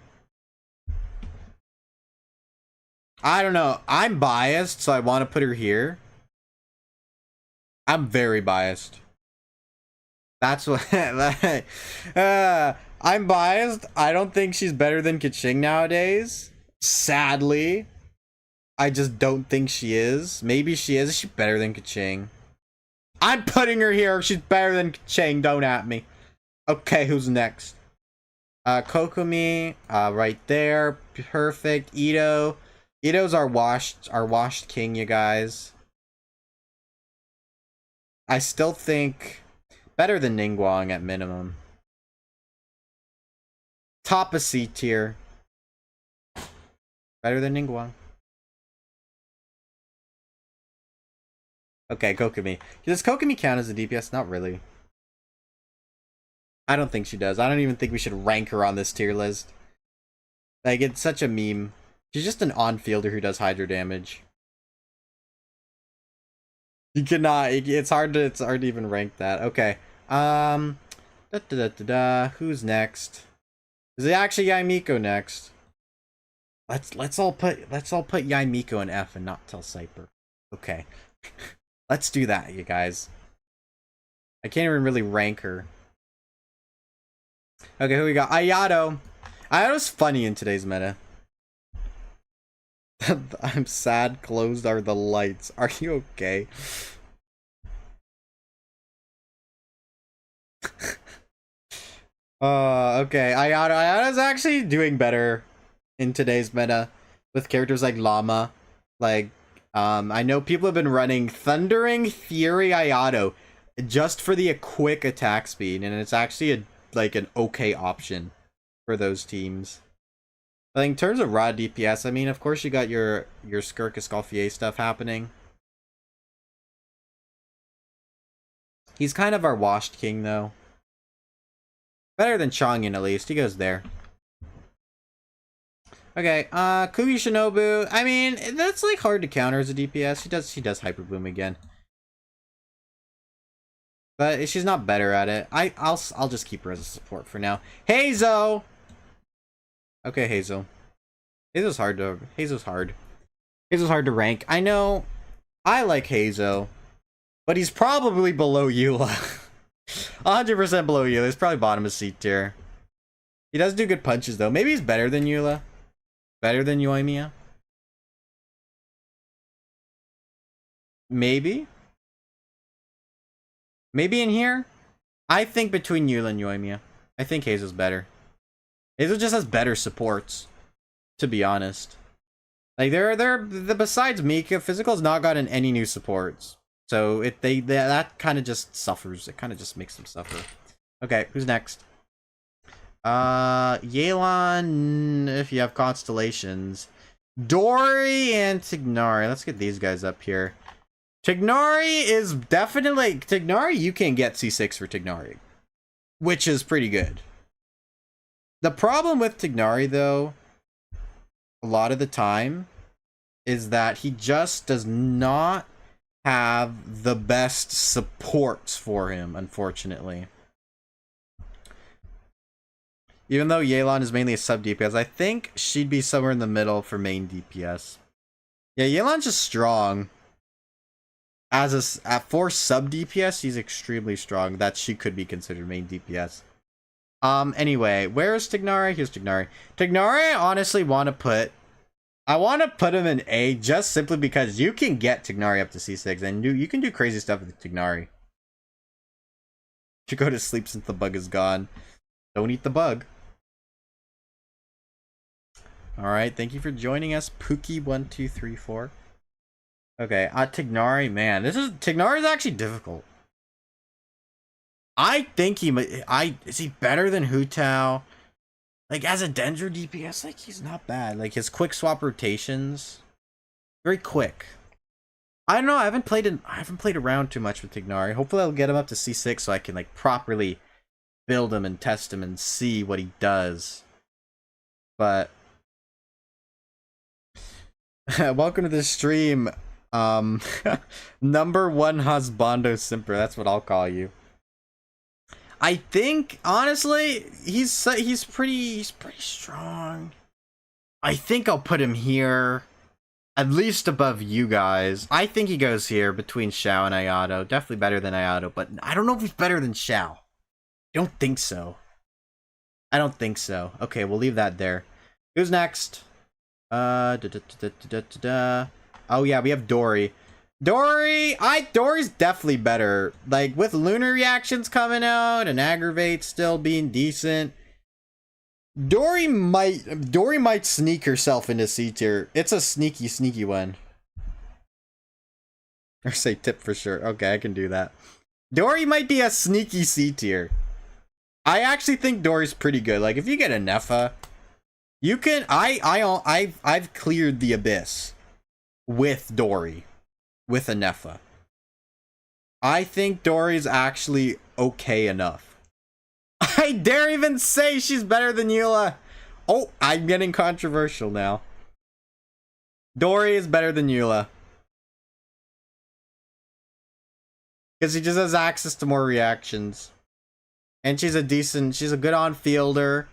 I don't know. I'm biased, so I want to put her here. I'm very biased. That's what. I'm biased. I don't think she's better than Kaching nowadays. Sadly, I just don't think she is. Maybe she is. Is she better than Kaching? I'm putting her here. She's better than Kaching. Don't at me. Okay, who's next? Kokomi, right there. Perfect. Ito. Ito's our washed king, you guys. I still think better than Ningguang at minimum. Top of C tier. Better than Ningguang. Okay, Kokomi. Does Kokomi count as a DPS? Not really. I don't think she does. I don't even think we should rank her on this tier list. Like, it's such a meme. She's just an on-fielder who does hydro damage. You cannot. It's hard to even rank that. Okay. Who's next? Is it actually Yaimiko next? Let's all put Yaimiko in F and not tell Cyper. Okay. Let's do that, you guys. I can't even really rank her. Okay, who we got? Ayato. Ayato's funny in today's meta. I'm sad. Closed are the lights. Are you okay? Okay. Ayato's actually doing better in today's meta with characters like Llama. Like, I know people have been running Thundering Fury Ayato just for the quick attack speed, and it's actually an okay option for those teams. I think in terms of raw DPS, I mean, of course you got your Skirk Escoffier stuff happening. He's kind of our washed king, though. Better than Chang'an, at least. He goes there. Okay, Kugi Shinobu. I mean, that's like hard to counter as a DPS. She does Hyper Boom again. But she's not better at it. I'll just keep her as a support for now. Hazo! Okay, Hazel. Hazel's hard. Hazel's hard to rank. I know I like Hazo, but he's probably below Eula. 100% below Eula. He's probably bottom of C tier. He does do good punches though. Maybe he's better than Eula. Better than Yoimiya. Maybe. Maybe in here. I think between Eula and Yoimiya. I think Hazel's better. Hazel just has better supports, to be honest. Like besides Mika, Physical's not gotten any new supports, so that kind of just suffers. It kind of just makes them suffer. Okay, who's next? Yelan, if you have constellations, Dory and Tignari. Let's get these guys up here. Tignari is definitely Tignari. You can get C6 for Tignari, which is pretty good. The problem with Tignari, though, a lot of the time, is that he just does not have the best supports for him, unfortunately. Even though Yelan is mainly a sub DPS, I think she'd be somewhere in the middle for main DPS. Yeah, Yelan's just strong. For sub DPS, he's extremely strong. That she could be considered main DPS. Anyway, where is Tignari? Here's Tignari. Tignari, I honestly want to put him in A just simply because you can get Tignari up to C6 and you can do crazy stuff with Tignari. You go to sleep since the bug is gone. Don't eat the bug. Alright, thank you for joining us, Pookie1234. Okay, Tignari, man, Tignari is actually difficult. I think is he better than Hu Tao? Like, as a Dendro DPS, like, he's not bad. Like, his quick swap rotations, very quick. I don't know, I haven't played around too much with Tignari. Hopefully I'll get him up to C6 so I can, like, properly build him and test him and see what he does. But welcome to the stream, number one husbando simper. That's what I'll call you. I think honestly, he's pretty strong. I think I'll put him here, at least above you guys. I think he goes here between Xiao and Ayato. Definitely better than Ayato, but I don't know if he's better than Xiao. Don't think so. I don't think so. Okay, we'll leave that there. Who's next? Oh yeah, we have Dory. Dory's definitely better. Like, with lunar reactions coming out and aggravate still being decent, Dory might sneak herself into C tier. It's a sneaky one. Or say tip for sure. Okay, I can do that. Dory might be a sneaky C tier. I actually think Dory's pretty good. Like, if you get a Nepha, you can. I've cleared the abyss with Dory, with a Nepha. I think Dory's actually okay enough. I dare even say she's better than Eula. Oh, I'm getting controversial now. Dory is better than Eula. Because he just has access to more reactions. And she's a good on-fielder.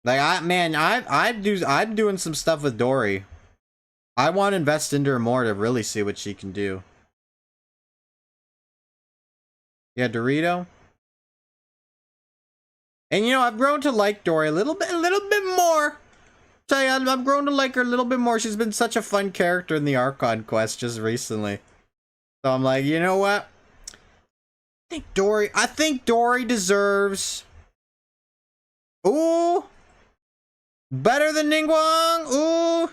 Like, I'm doing some stuff with Dory. I want to invest into her more to really see what she can do. Yeah, Dorito. And you know, I've grown to like Dory a little bit more. Tell you, I've grown to like her a little bit more. She's been such a fun character in the Archon quest just recently. So I'm like, you know what? I think Dory deserves. Ooh. Better than Ningguang. Ooh.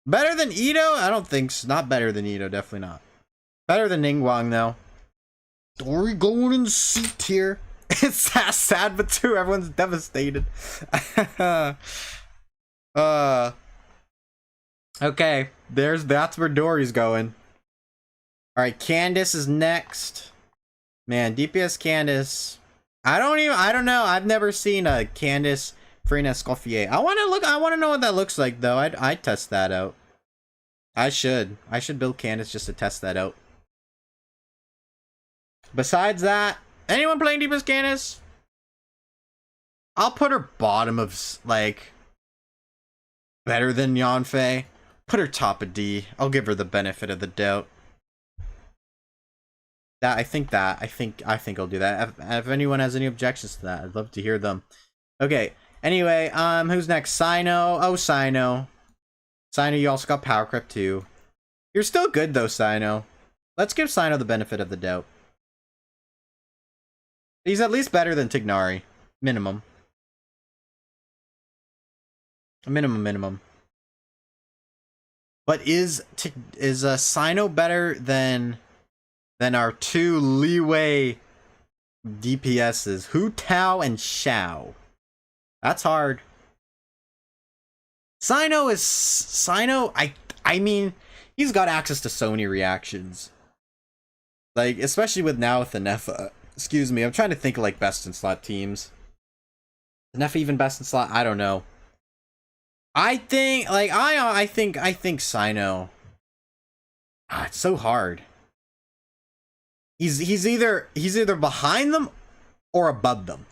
Better than Ito? I don't think so. Not better than Ito, definitely not. Better than Ningguang though. Dory going in C tier. It's sad but true. Everyone's devastated. Okay, that's where Dory's going. Alright, Candace is next. Man, DPS Candace. I don't know. I've never seen a Candace Frina Escoffier. I wanna know what that looks like though. I'd test that out. I should build Candace just to test that out. Besides that, anyone playing DPS Candace? I'll put her bottom of, like, better than Yanfei. Put her top of D. I'll give her the benefit of the doubt. I think I'll do that. If anyone has any objections to that, I'd love to hear them. Okay. Anyway, who's next? Sino. Oh, Sino. Sino, you also got Power Creep too. You're still good though, Sino. Let's give Sino the benefit of the doubt. He's at least better than Tignari. Minimum. Minimum. But is Sino better than our two leeway DPSs, Hu Tao and Xiao? That's hard. Sino, I mean, he's got access to Sony reactions. Like, especially with now with the Nepha. Excuse me, I'm trying to think of like best in slot teams. Is Nepha even best in slot? I don't know. I think like I think Sino. It's so hard. He's either behind them or above them.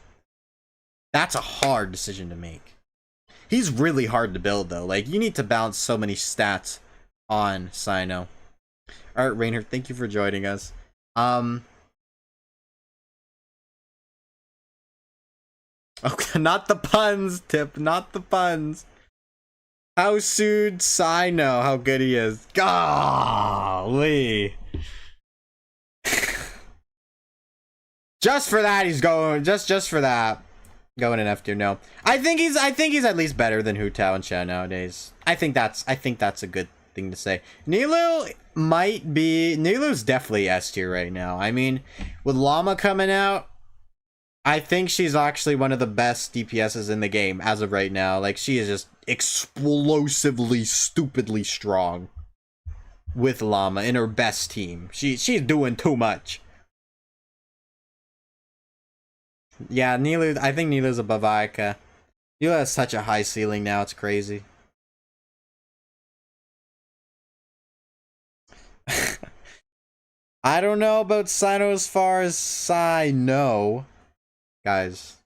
That's a hard decision to make. He's really hard to build though. Like, you need to balance so many stats on Sino. Alright, Rainer, thank you for joining us. Okay, not the puns, Tip. Not the puns. How soon Sino, how good he is. Golly. Just for that, he's going. Just for that, going in F2. No, I think he's at least better than Hu Tao and Xiao nowadays. I think that's a good thing to say. Nilu's definitely S tier right now. I mean, with Llama coming out, I think she's actually one of the best DPSs in the game as of right now. Like, she is just explosively, stupidly strong with Llama in her best team. She's doing too much. Yeah, Nilu. I think Nilu's above Ayaka. Nilu has such a high ceiling now. It's crazy. I don't know about Sino as far as Sino. Guys,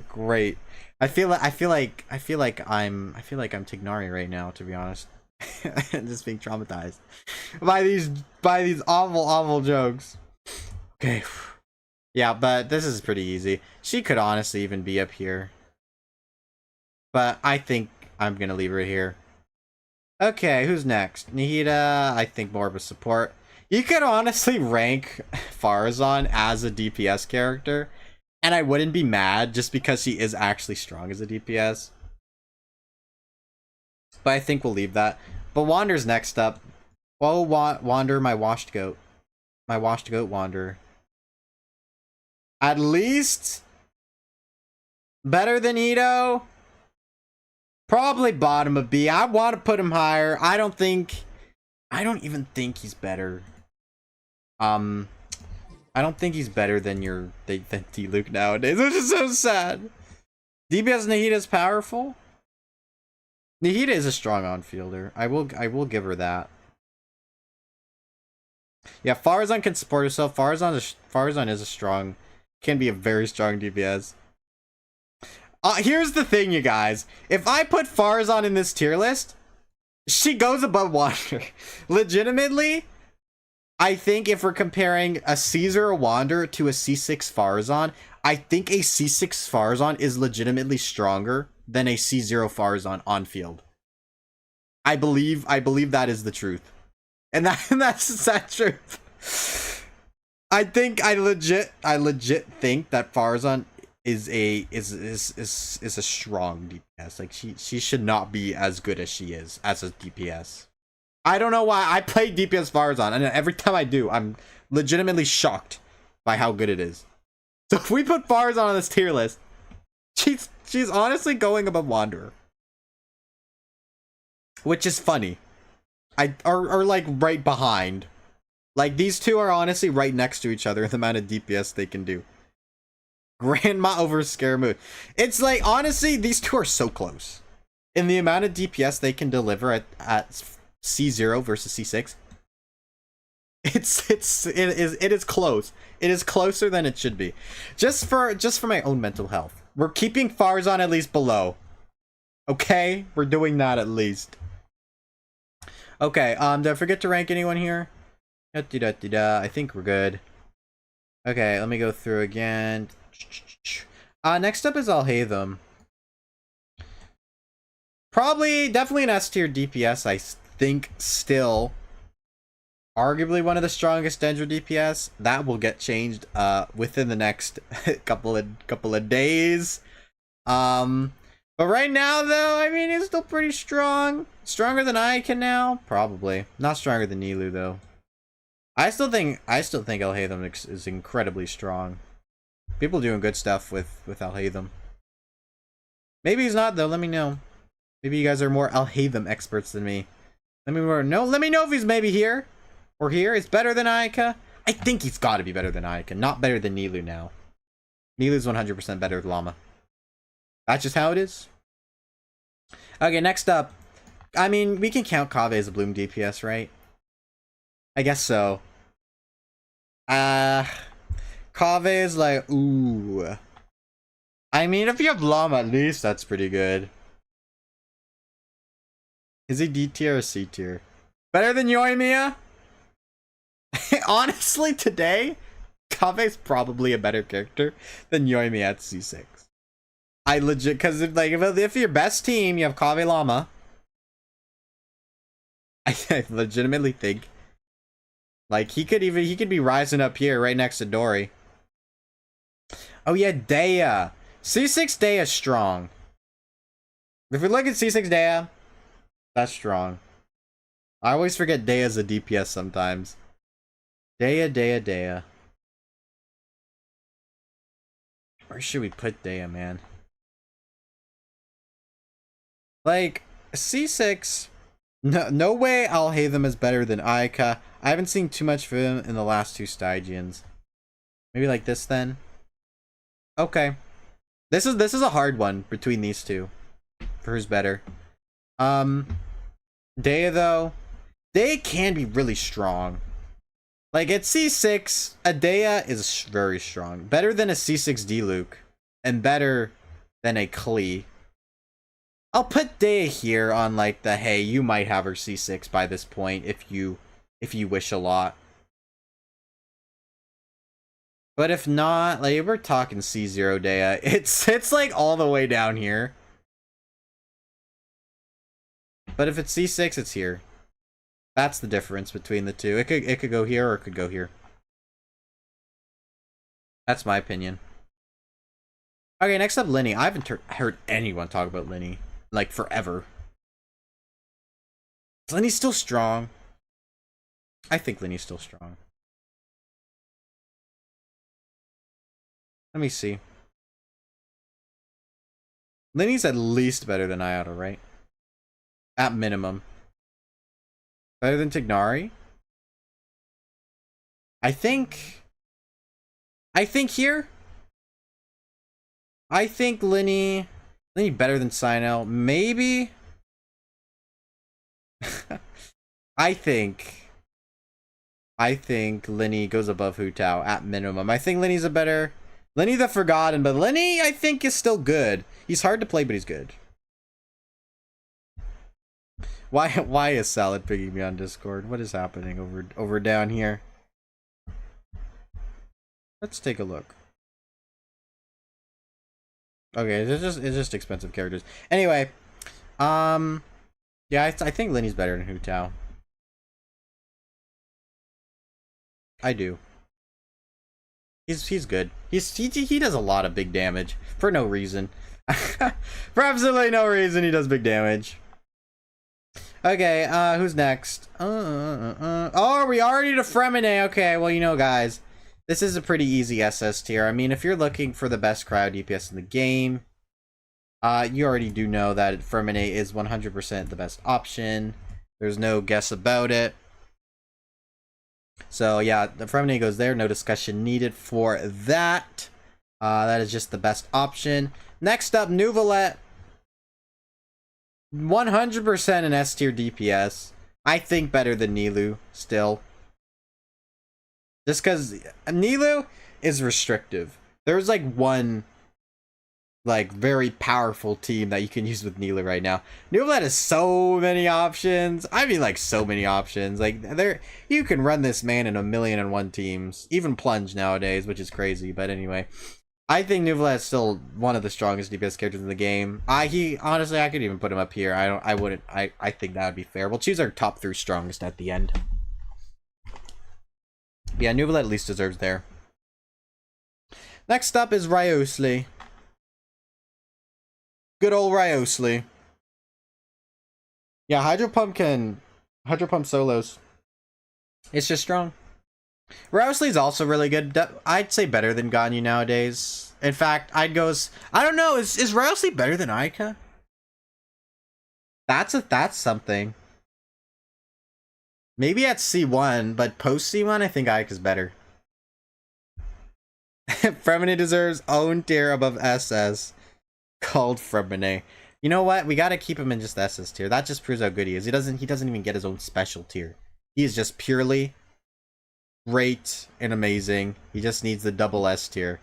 great. I feel like I'm Tignari right now, to be honest. Just being traumatized by these awful jokes. Okay. Yeah, but this is pretty easy. She could honestly even be up here. But I think I'm gonna leave her here. Okay, who's next? Nihida, I think more of a support. You could honestly rank Farazan as a DPS character, and I wouldn't be mad just because he is actually strong as a DPS. But I think we'll leave that. But Wander's next up. Whoa, Wander, my washed goat. My washed goat Wander. At least better than Ito. Probably bottom of B. I want to put him higher. I don't even think he's better. I don't think he's better than than D-Luke nowadays, which is so sad. DPS Nihida is powerful. Nihida is a strong on-fielder. I will give her that. Yeah, Farazan can support herself. Farazan is a strong, can be a very strong DPS. Here's the thing, you guys. If I put Farazan in this tier list, she goes above Wander. Legitimately, I think if we're comparing a C0 Wander to a C6 Farazan, I think a C6 Farazan is legitimately stronger than a C0 Farazan on field. I believe that is the truth. And that's that truth. I legit think that Farazan is a strong DPS. Like she should not be as good as she is as a DPS. I don't know why. I play DPS Farazan, and every time I do, I'm legitimately shocked by how good it is. So if we put Farazan on this tier list, she's honestly going above Wanderer, which is funny. Or like right behind. Like these two are honestly right next to each other in the amount of DPS they can do. Grandma over Scaramouche. It's like, honestly, these two are so close. In the amount of DPS they can deliver at C0 versus C6. It is close. It is closer than it should be. Just for my own mental health. We're keeping Farazan at least below. Okay? We're doing that at least. Okay, did I forget to rank anyone here? I think we're good. Okay, let me go through again. Next up is Alhaitham. Definitely an S tier DPS, I think, still. Arguably one of the strongest Dendra DPS. That will get changed within the next couple of days. But right now, though, I mean, it's still pretty strong. Stronger than Ika now? Probably. Not stronger than Nilu, though. I still think Alhaitham is incredibly strong. People doing good stuff with Alhaitham. Maybe he's not, though. Let me know. Maybe you guys are more Alhaitham experts than me. Let me know if he's maybe here. Or here. It's better than Ika. I think he's got to be better than Ika. Not better than Nilu now. Nilu's 100% better than Llama. That's just how it is. Okay, next up. I mean, we can count Kaveh as a Bloom DPS, right? I guess so. Kaveh is like, ooh. I mean, if you have Llama, at least that's pretty good. Is he D tier or C tier? Better than Yoimiya? Honestly, today, Kaveh's probably a better character than Yoimiya at C6. I legit, because if your best team, you have Kaveh Llama. I legitimately think, like, he could be rising up here right next to Dory. Oh yeah, Dea. C6 Dea is strong. If we look at C6 Dea, that's strong. I always forget Dea's a DPS sometimes. Dea. Where should we put Dea, man? Like, C6... No way Alhaitham is better than Ika. I haven't seen too much of him in the last two Stygians. Maybe like this then? Okay. This is a hard one between these two. For who's better. Dea though. Dea can be really strong. Like at C6, a Dea is very strong. Better than a C6 D-Luke. And better than a Klee. I'll put Dea here on like the, hey, you might have her C6 by this point if you wish a lot. But if not, like we're talking C0 Dea. It's like all the way down here. But if it's C6, it's here. That's the difference between the two. It could go here or it could go here. That's my opinion. Okay, next up, Linny. I haven't heard anyone talk about Linny like forever. Is Linny still strong? I think Linny's still strong. Let me see. Linny's at least better than Iota, right? At minimum. Better than Tignari? I think here. I think Linny better than Sinel. Maybe. I think Linny goes above Hu Tao at minimum. I think Linny's a better Linny the Forgotten, but Linny I think is still good. He's hard to play, but he's good. Why is Salad picking me on Discord? What is happening over down here? Let's take a look. Okay, it's just expensive characters. Anyway, yeah, I think Linny's better than Hu Tao. I do. He's good. He does a lot of big damage for no reason. For absolutely no reason, he does big damage. Okay, who's next? Oh, we already to Fremine. Okay, well, you know, guys, this is a pretty easy SS tier. I mean, if you're looking for the best cryo DPS in the game, you already do know that Fremine is 100% the best option. There's no guess about it. So yeah, the Fremine goes there. No discussion needed for that. That is just the best option. Next up, Nuvalet. 100% an S tier DPS. I think better than Nilou still. Just because Nilou is restrictive. There's like one like very powerful team that you can use with Nilou right now. Nuvalet has so many options. I mean like so many options. Like you can run this man in 1,000,001 teams. Even Plunge nowadays, which is crazy. But anyway, I think Nuvalet is still one of the strongest DPS characters in the game. Honestly, I could even put him up here. I think that would be fair. We'll choose our top 3 strongest at the end. Yeah, Nuvalet at least deserves there. Next up is Ryosli. Good old Ryosli. Yeah, Hydro Pump solos. It's just strong. Ryosli's also really good. I'd say better than Ganyu nowadays. In fact, I don't know, is Ryosli better than Aika? That's something. Maybe at C1, but post C1, I think Aika's better. Fremine deserves own tier above SS. Called Fremine. You know what? We gotta keep him in just SS tier. That just proves how good he is. He doesn't even get his own special tier. He is just purely great and amazing. He just needs the double S tier.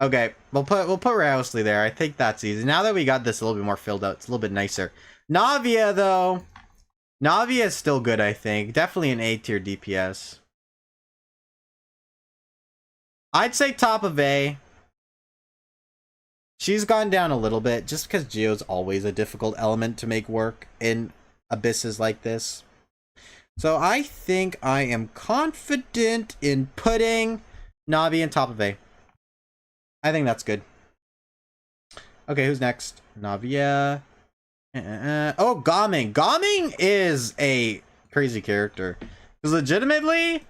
Okay, we'll put Ryosli there. I think that's easy. Now that we got this a little bit more filled out, it's a little bit nicer. Navia though. Navia is still good, I think. Definitely an A tier DPS. I'd say top of A. She's gone down a little bit just because Geo's always a difficult element to make work in abysses like this. So I think I am confident in putting Navi in top of A. I think that's good. Okay, who's next? Navia. Oh, Gaming. Gaming is a crazy character. Because legitimately,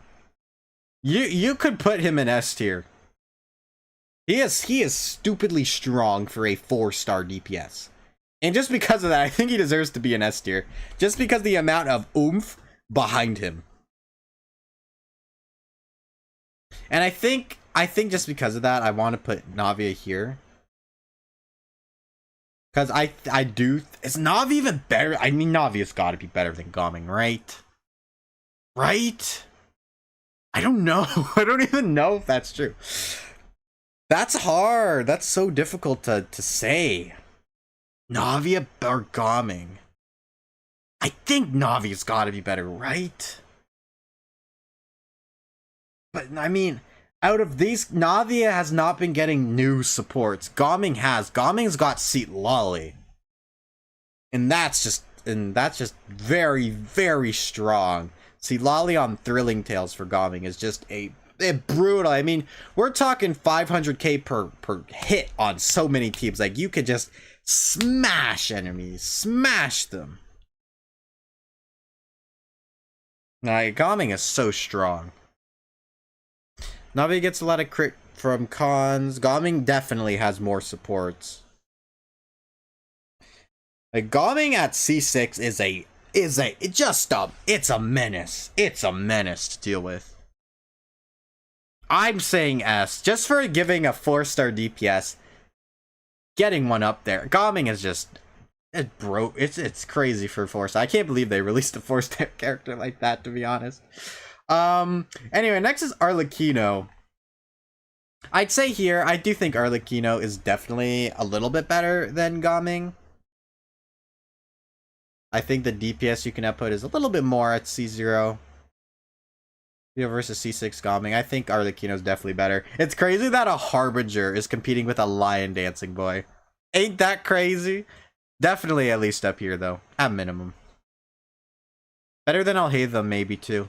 you could put him in S tier. He is stupidly strong for a 4-star DPS. And just because of that, I think he deserves to be an S tier. Just because the amount of oomph behind him. And I think just because of that, I want to put Navia here. Because I do... Is Navi even better? I mean, Navia's got to be better than Gaming, right? Right? I don't know. I don't even know if that's true. That's hard. That's so difficult to say. Navia or Gaming? I think Navi's gotta be better, right? But, I mean, out of these, Navia has not been getting new supports. Gaming has. Gaming's got Seat Lolly. And that's just very, very strong. See, Lolly on Thrilling Tales for Gaming is just a brutal. I mean, we're talking 500k per hit on so many teams. Like, you could just smash enemies, smash them. Like, Gaming is so strong. Navi gets a lot of crit from cons. Gaming definitely has more supports. Like, Gaming at C6 it's a menace. It's a menace to deal with. I'm saying S, just for giving a 4-star DPS, getting one up there. Gaming is just, it's crazy for 4-star. I can't believe they released a 4-star character like that, to be honest. Anyway, next is Arlecchino. I'd say here, I do think Arlecchino is definitely a little bit better than Gaming. I think the DPS you can output is a little bit more at C0. Versus C6 Gaming. I think Arlecchino's definitely better. It's crazy that a Harbinger is competing with a Lion Dancing Boy. Ain't that crazy? Definitely at least up here, though. At minimum. Better than Alhaitham, maybe, too.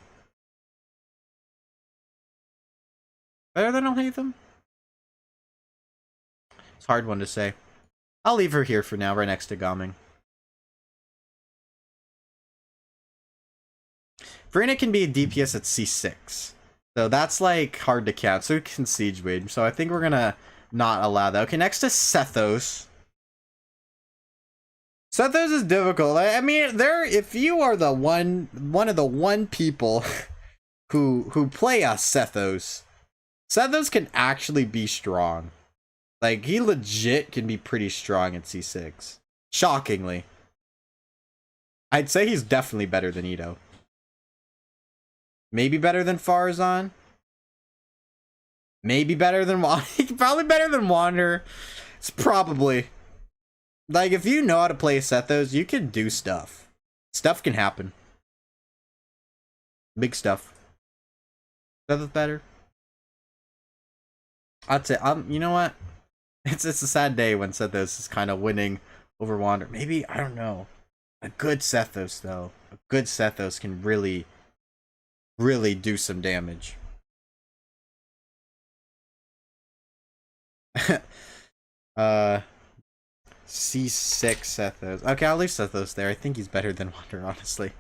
Better than Alhaitham? It's a hard one to say. I'll leave her here for now, right next to Gaming. Verena can be a DPS at C6. So that's like hard to count. So it can Siege Wage. So I think we're gonna not allow that. Okay, next is Sethos. Sethos is difficult. I mean, if you are the one of the people who play as Sethos can actually be strong. Like, he legit can be pretty strong at C6. Shockingly. I'd say he's definitely better than Ito. Maybe better than Farazan. Maybe better than probably better than Wander. It's probably. Like, if you know how to play Sethos, you can do stuff. Stuff can happen. Big stuff. Sethos better. I'd say, you know what? It's a sad day when Sethos is kind of winning over Wander. Maybe, I don't know. A good Sethos, though. A good Sethos can really do some damage. C6 Sethos. Okay, I'll leave Sethos there. I think he's better than Wander, honestly.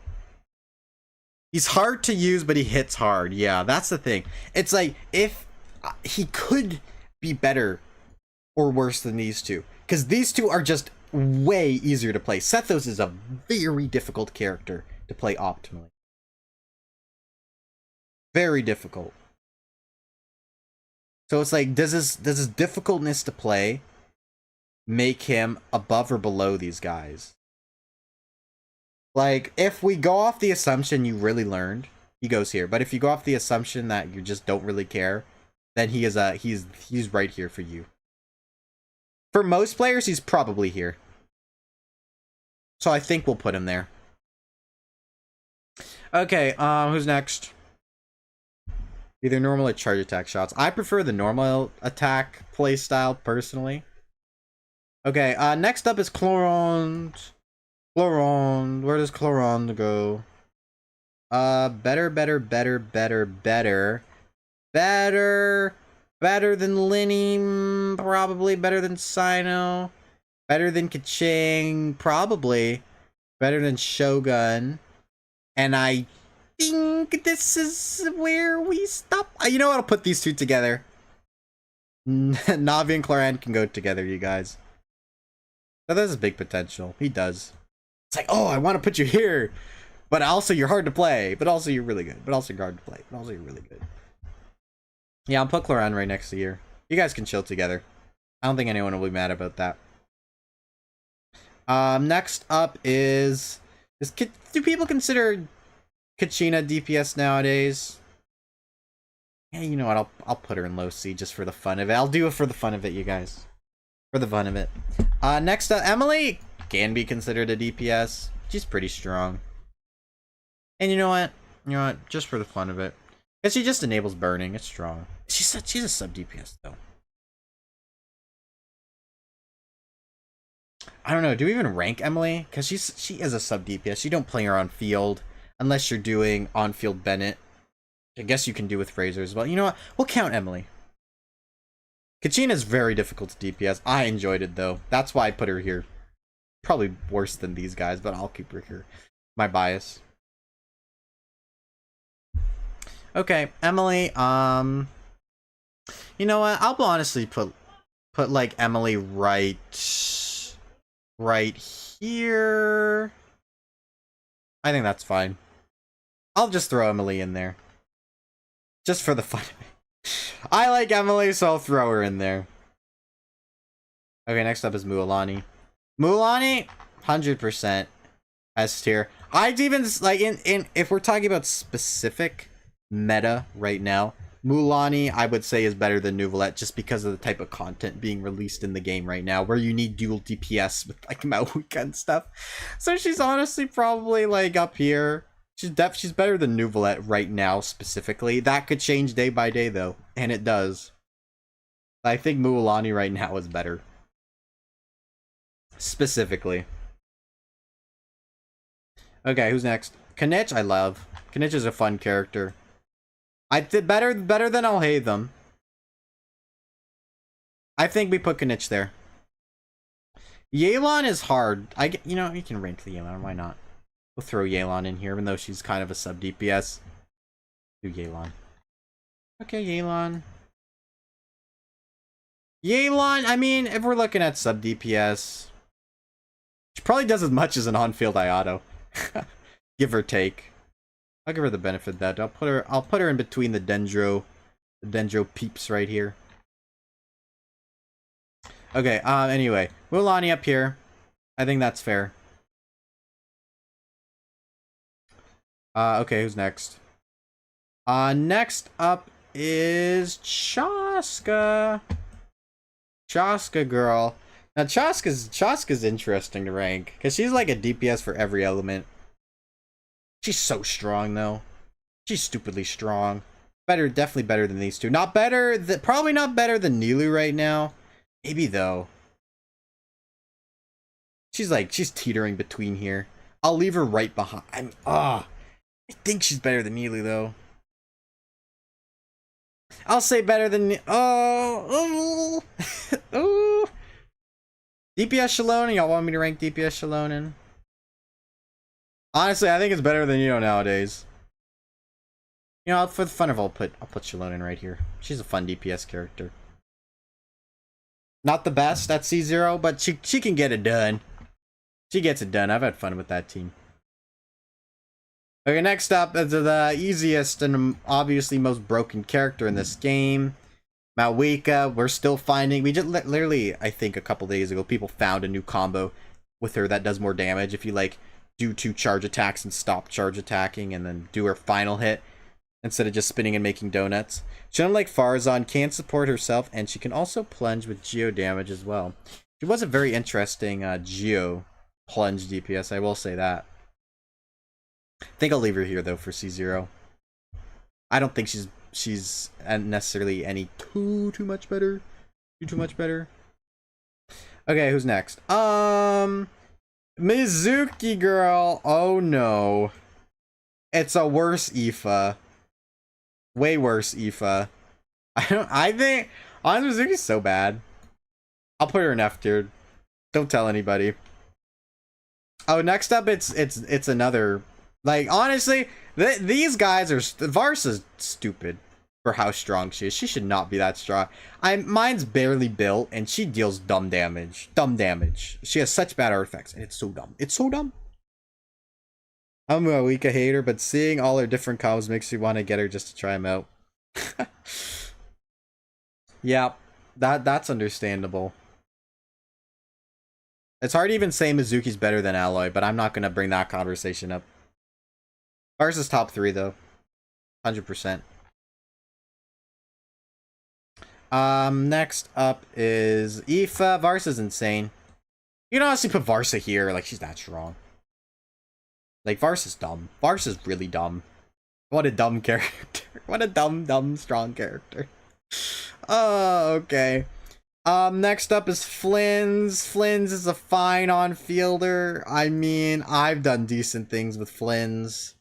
He's hard to use, but he hits hard. Yeah, that's the thing. It's like, if he could be better or worse than these two. Because these two are just way easier to play. Sethos is a very difficult character to play optimally. Very difficult. So it's like, does his difficultness to play make him above or below these guys? Like, if we go off the assumption you really learned, he goes here. But if you go off the assumption that you just don't really care, then he is he's right here for you. For most players, he's probably here. So I think we'll put him there. Okay, who's next? Either normal or charge attack shots. I prefer the normal attack playstyle, personally. Okay, next up is Chlorond. Chlorond. Where does Chlorond go? Better than Linny, probably. Better than Sino. Better than Kaching, probably. Better than Shogun. And I think this is where we stop. You know what? I'll put these two together. Navi and Chlorand can go together, you guys. That has big potential. He does. It's like, oh, I want to put you here, but also you're hard to play, but also you're really good, but also you're hard to play, but also you're really good. Yeah, I'll put Chlorand right next to you. You guys can chill together. I don't think anyone will be mad about that. Next up is do people consider Kachina DPS nowadays? Yeah, you know what? I'll put her in low C just for the fun of it. I'll do it for the fun of it, you guys. For the fun of it. Next up, Emily can be considered a DPS. She's pretty strong. And you know what? You know what? Just for the fun of it. Because she just enables burning. It's strong. She's a sub DPS though. I don't know. Do we even rank Emily? Because she is a sub DPS. You don't play her on field unless you're doing on field Bennett. I guess you can do with Fraser as well. You know what? We'll count Emily. Kachina is very difficult to DPS. I enjoyed it though. That's why I put her here. Probably worse than these guys, but I'll keep her here. My bias. Okay, Emily. You know what? I'll honestly put like Emily right here. I think that's fine. I'll just throw Emily in there. Just for the fun of it. I like Emily, so I'll throw her in there. Okay, next up is Mualani. Mualani, 100% S tier. I'd even, like, if we're talking about specific meta right now, Mualani, I would say, is better than Nuvolette just because of the type of content being released in the game right now, where you need dual DPS with, like, Maoika and stuff. So she's honestly probably, like, up here. She's better than Nuvolette right now, specifically. That could change day by day, though. And it does. I think Mualani right now is better. Specifically. Okay, who's next? Kanich, I love. Kanich is a fun character. I did better than Alhaitham. I think we put Kanich there. Yelan is hard. You know, you can rank the Yelan, why not? We'll throw Yelan in here, even though she's kind of a sub DPS. Do Yelan. Okay, Yelan. Yelan, I mean, if we're looking at sub DPS, she probably does as much as an on-field Iato. Give or take. I'll give her the benefit of that. I'll put her in between the Dendro peeps right here. Okay, anyway. Mualani up here. I think that's fair. Okay, who's next? Next up is Chaska. Chaska girl. Now Chaska's interesting to rank because she's like a DPS for every element. She's so strong though. She's stupidly strong. Definitely better than these two. Probably not better than Nilu right now. Maybe though. She's teetering between here. I'll leave her right behind. I think she's better than Nilu though. I'll say better than oh. DPS Shallonen, y'all want me to rank DPS Shallonen? Honestly, I think it's better than nowadays. You know, for the fun of it, I'll put Shallonen right here. She's a fun DPS character. Not the best at C0, but she can get it done. She gets it done. I've had fun with that team. Okay, next up is the easiest and obviously most broken character in this game. Maoika, we're still finding... We just literally, I think a couple days ago, people found a new combo with her that does more damage. If you, like, do 2 charge attacks and stop charge attacking and then do her final hit instead of just spinning and making donuts. She, unlike Farazan, can support herself, and she can also plunge with Geo damage as well. She was a very interesting Geo plunge DPS, I will say that. I think I'll leave her here though for C0. I don't think she's necessarily any too much better. Too much better. Okay, who's next? Mizuki girl. Oh no. It's a worse Aoife. Way worse Aoife. I think honestly Mizuki's so bad. I'll put her in F tier. Don't tell anybody. Oh, next up it's another. Like, honestly, these guys are... Varsa's stupid for how strong she is. She should not be that strong. Mine's barely built, and she deals dumb damage. Dumb damage. She has such bad artifacts, and it's so dumb. It's so dumb. I'm a Maoika hater, but seeing all her different combos makes me want to get her just to try them out. Yeah, that's understandable. It's hard to even say Mizuki's better than Alloy, but I'm not going to bring that conversation up. Varsa's top 3 though. 100%. Next up is Aoife. Varsa's insane. You can honestly put Varsa here, like, she's that strong. Like, Varsa's dumb. Varsa's really dumb. What a dumb character. What a dumb, strong character. Oh, okay. Next up is Flynn's. Flynn's is a fine on-fielder. I mean, I've done decent things with Flynn's.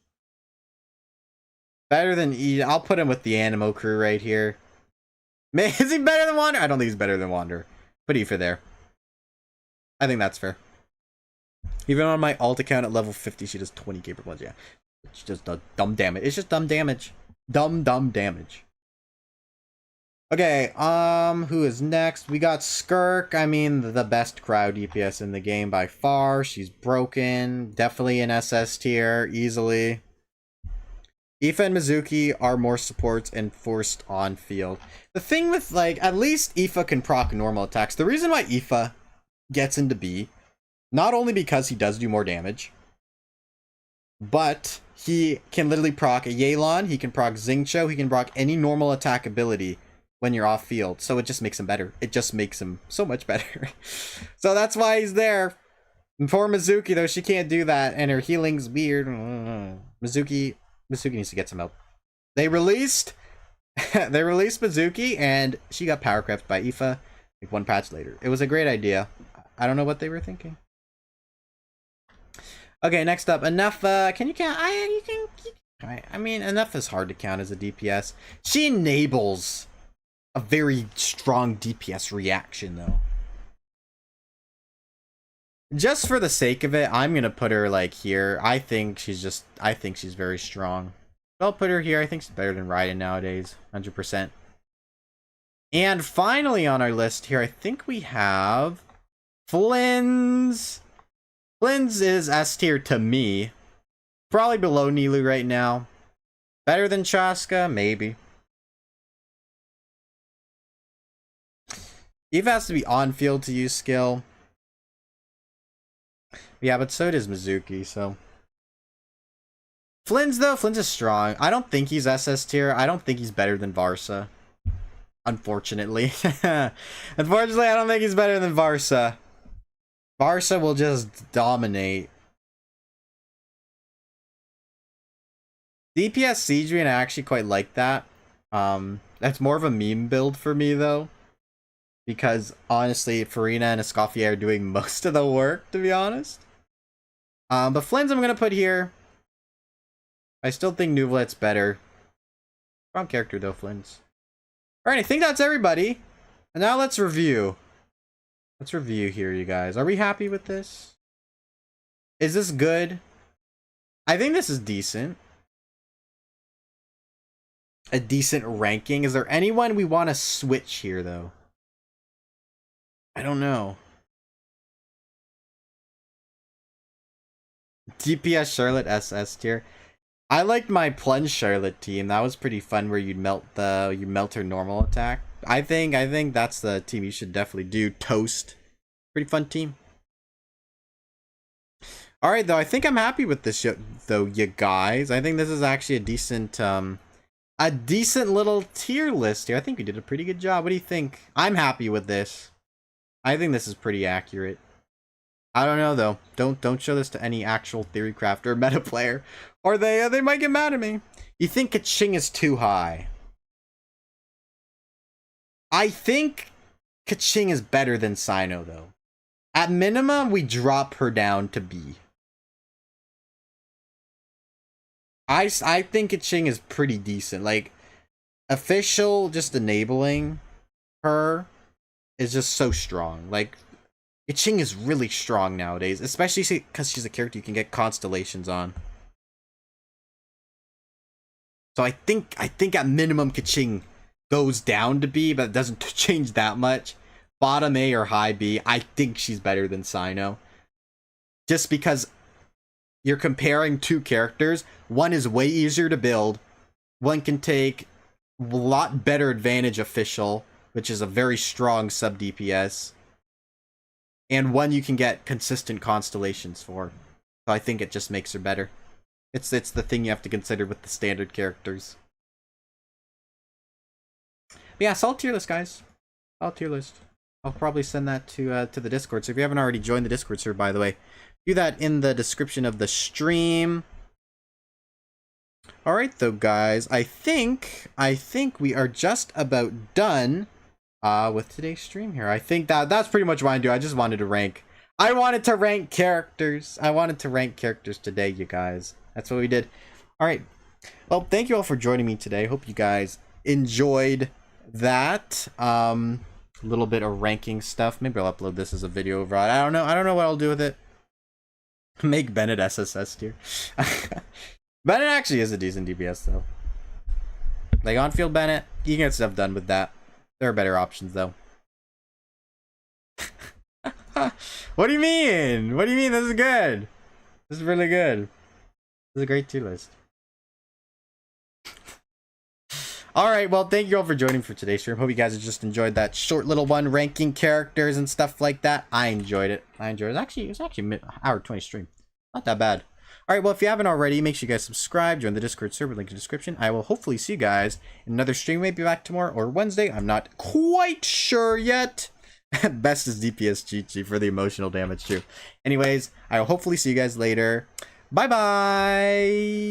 Better than I'll put him with the Animo crew right here. Man, is he better than Wander? I don't think he's better than Wander. Put Aoife there. I think that's fair. Even on my alt account at level 50, she does 20k per punch. Yeah. She just does dumb damage. It's just dumb damage. Dumb damage. Okay, who is next? We got Skirk. I mean, the best crowd DPS in the game by far. She's broken. Definitely an SS tier, easily. Aoife and Mizuki are more supports and forced on field. The thing with, like, at least Aoife can proc normal attacks. The reason why Aoife gets into B, not only because he does do more damage, but he can literally proc a Yelan, he can proc Xingqiu, he can proc any normal attack ability when you're off field. So it just makes him better. It just makes him so much better. So that's why he's there. And poor Mizuki, though, she can't do that, and her healing's weird. Mizuki needs to get some help. They released Mizuki, and she got power crept by Aoife like one patch later. It was a great idea. I don't know what they were thinking. Okay, next up, Enough. Can you count? I mean, Enough is hard to count as a DPS. She enables a very strong DPS reaction, though. Just for the sake of it, I'm gonna put her like here. I think she's very strong. I'll put her here. I think she's better than Raiden nowadays, 100%. And finally on our list here, I think we have Flynn's. Flynn's is S tier to me. Probably below Nilou right now. Better than Chaska, maybe. Eve has to be on field to use skill. Yeah, but so does Mizuki, so. Flynn's, though, Flynn's is strong. I don't think he's SS tier. I don't think he's better than Varsa. Unfortunately. Unfortunately, I don't think he's better than Varsa. Varsa will just dominate. DPS Siegerian, I actually quite like that. That's more of a meme build for me, though. Because, honestly, Farina and Escoffier are doing most of the work, to be honest. But Flynn's I'm gonna put here. I still think Nuvlet's better. Strong character, though, Flynn's. Alright, I think that's everybody. And now let's review. Let's review here, you guys. Are we happy with this? Is this good? I think this is decent. A decent ranking. Is there anyone we want to switch here, though? I don't know. DPS Charlotte SS tier. I liked my plunge Charlotte team. That was pretty fun, where you'd melt her normal attack. I think that's the team you should definitely do. Toast. Pretty fun team. Alright, though, I think I'm happy with this, though, you guys. I think this is actually a decent little tier list here. I think we did a pretty good job. What do you think? I'm happy with this. I think this is pretty accurate. I don't know, though. Don't show this to any actual theory crafter or meta player, or they might get mad at me. You think Kaching is too high? I think Kaching is better than Sino, though. At minimum, we drop her down to B. I think Kaching is pretty decent. Like, official just enabling her is just so strong. Like, Kaching is really strong nowadays, especially because she's a character you can get constellations on. So I think at minimum Kaching goes down to B, but it doesn't change that much. Bottom A or high B, I think she's better than Sino. Just because you're comparing two characters. One is way easier to build. One can take a lot better advantage official, which is a very strong sub DPS. And one you can get consistent constellations for. So I think it just makes her better. It's the thing you have to consider with the standard characters. But yeah, solid tier list, guys. Solid tier list. I'll probably send that to the Discord. So if you haven't already joined the Discord server, by the way, do that in the description of the stream. All right, though, guys. I think we are just about done with today's stream here. I think that's pretty much what I do. I just wanted to rank. I wanted to rank characters. I wanted to rank characters today, you guys. That's what we did. All right. Well, thank you all for joining me today. Hope you guys enjoyed that. A little bit of ranking stuff. Maybe I'll upload this as a video over. I don't know. I don't know what I'll do with it. Make Bennett SSS tier. Bennett actually is a decent DPS though. Like on-field Bennett, you can get stuff done with that. There are better options though. What do you mean? What do you mean? This is good. This is really good. This is a great tier list. Alright, well, thank you all for joining for today's stream. Hope you guys have just enjoyed that short little one, ranking characters and stuff like that. I enjoyed it. It was actually hour 20 stream. Not that bad. Alright, well, if you haven't already, make sure you guys subscribe, join the Discord server, link in the description. I will hopefully see you guys in another stream, maybe back tomorrow or Wednesday. I'm not quite sure yet. Best is DPS cheat sheet for the emotional damage too. Anyways, I will hopefully see you guys later. Bye-bye!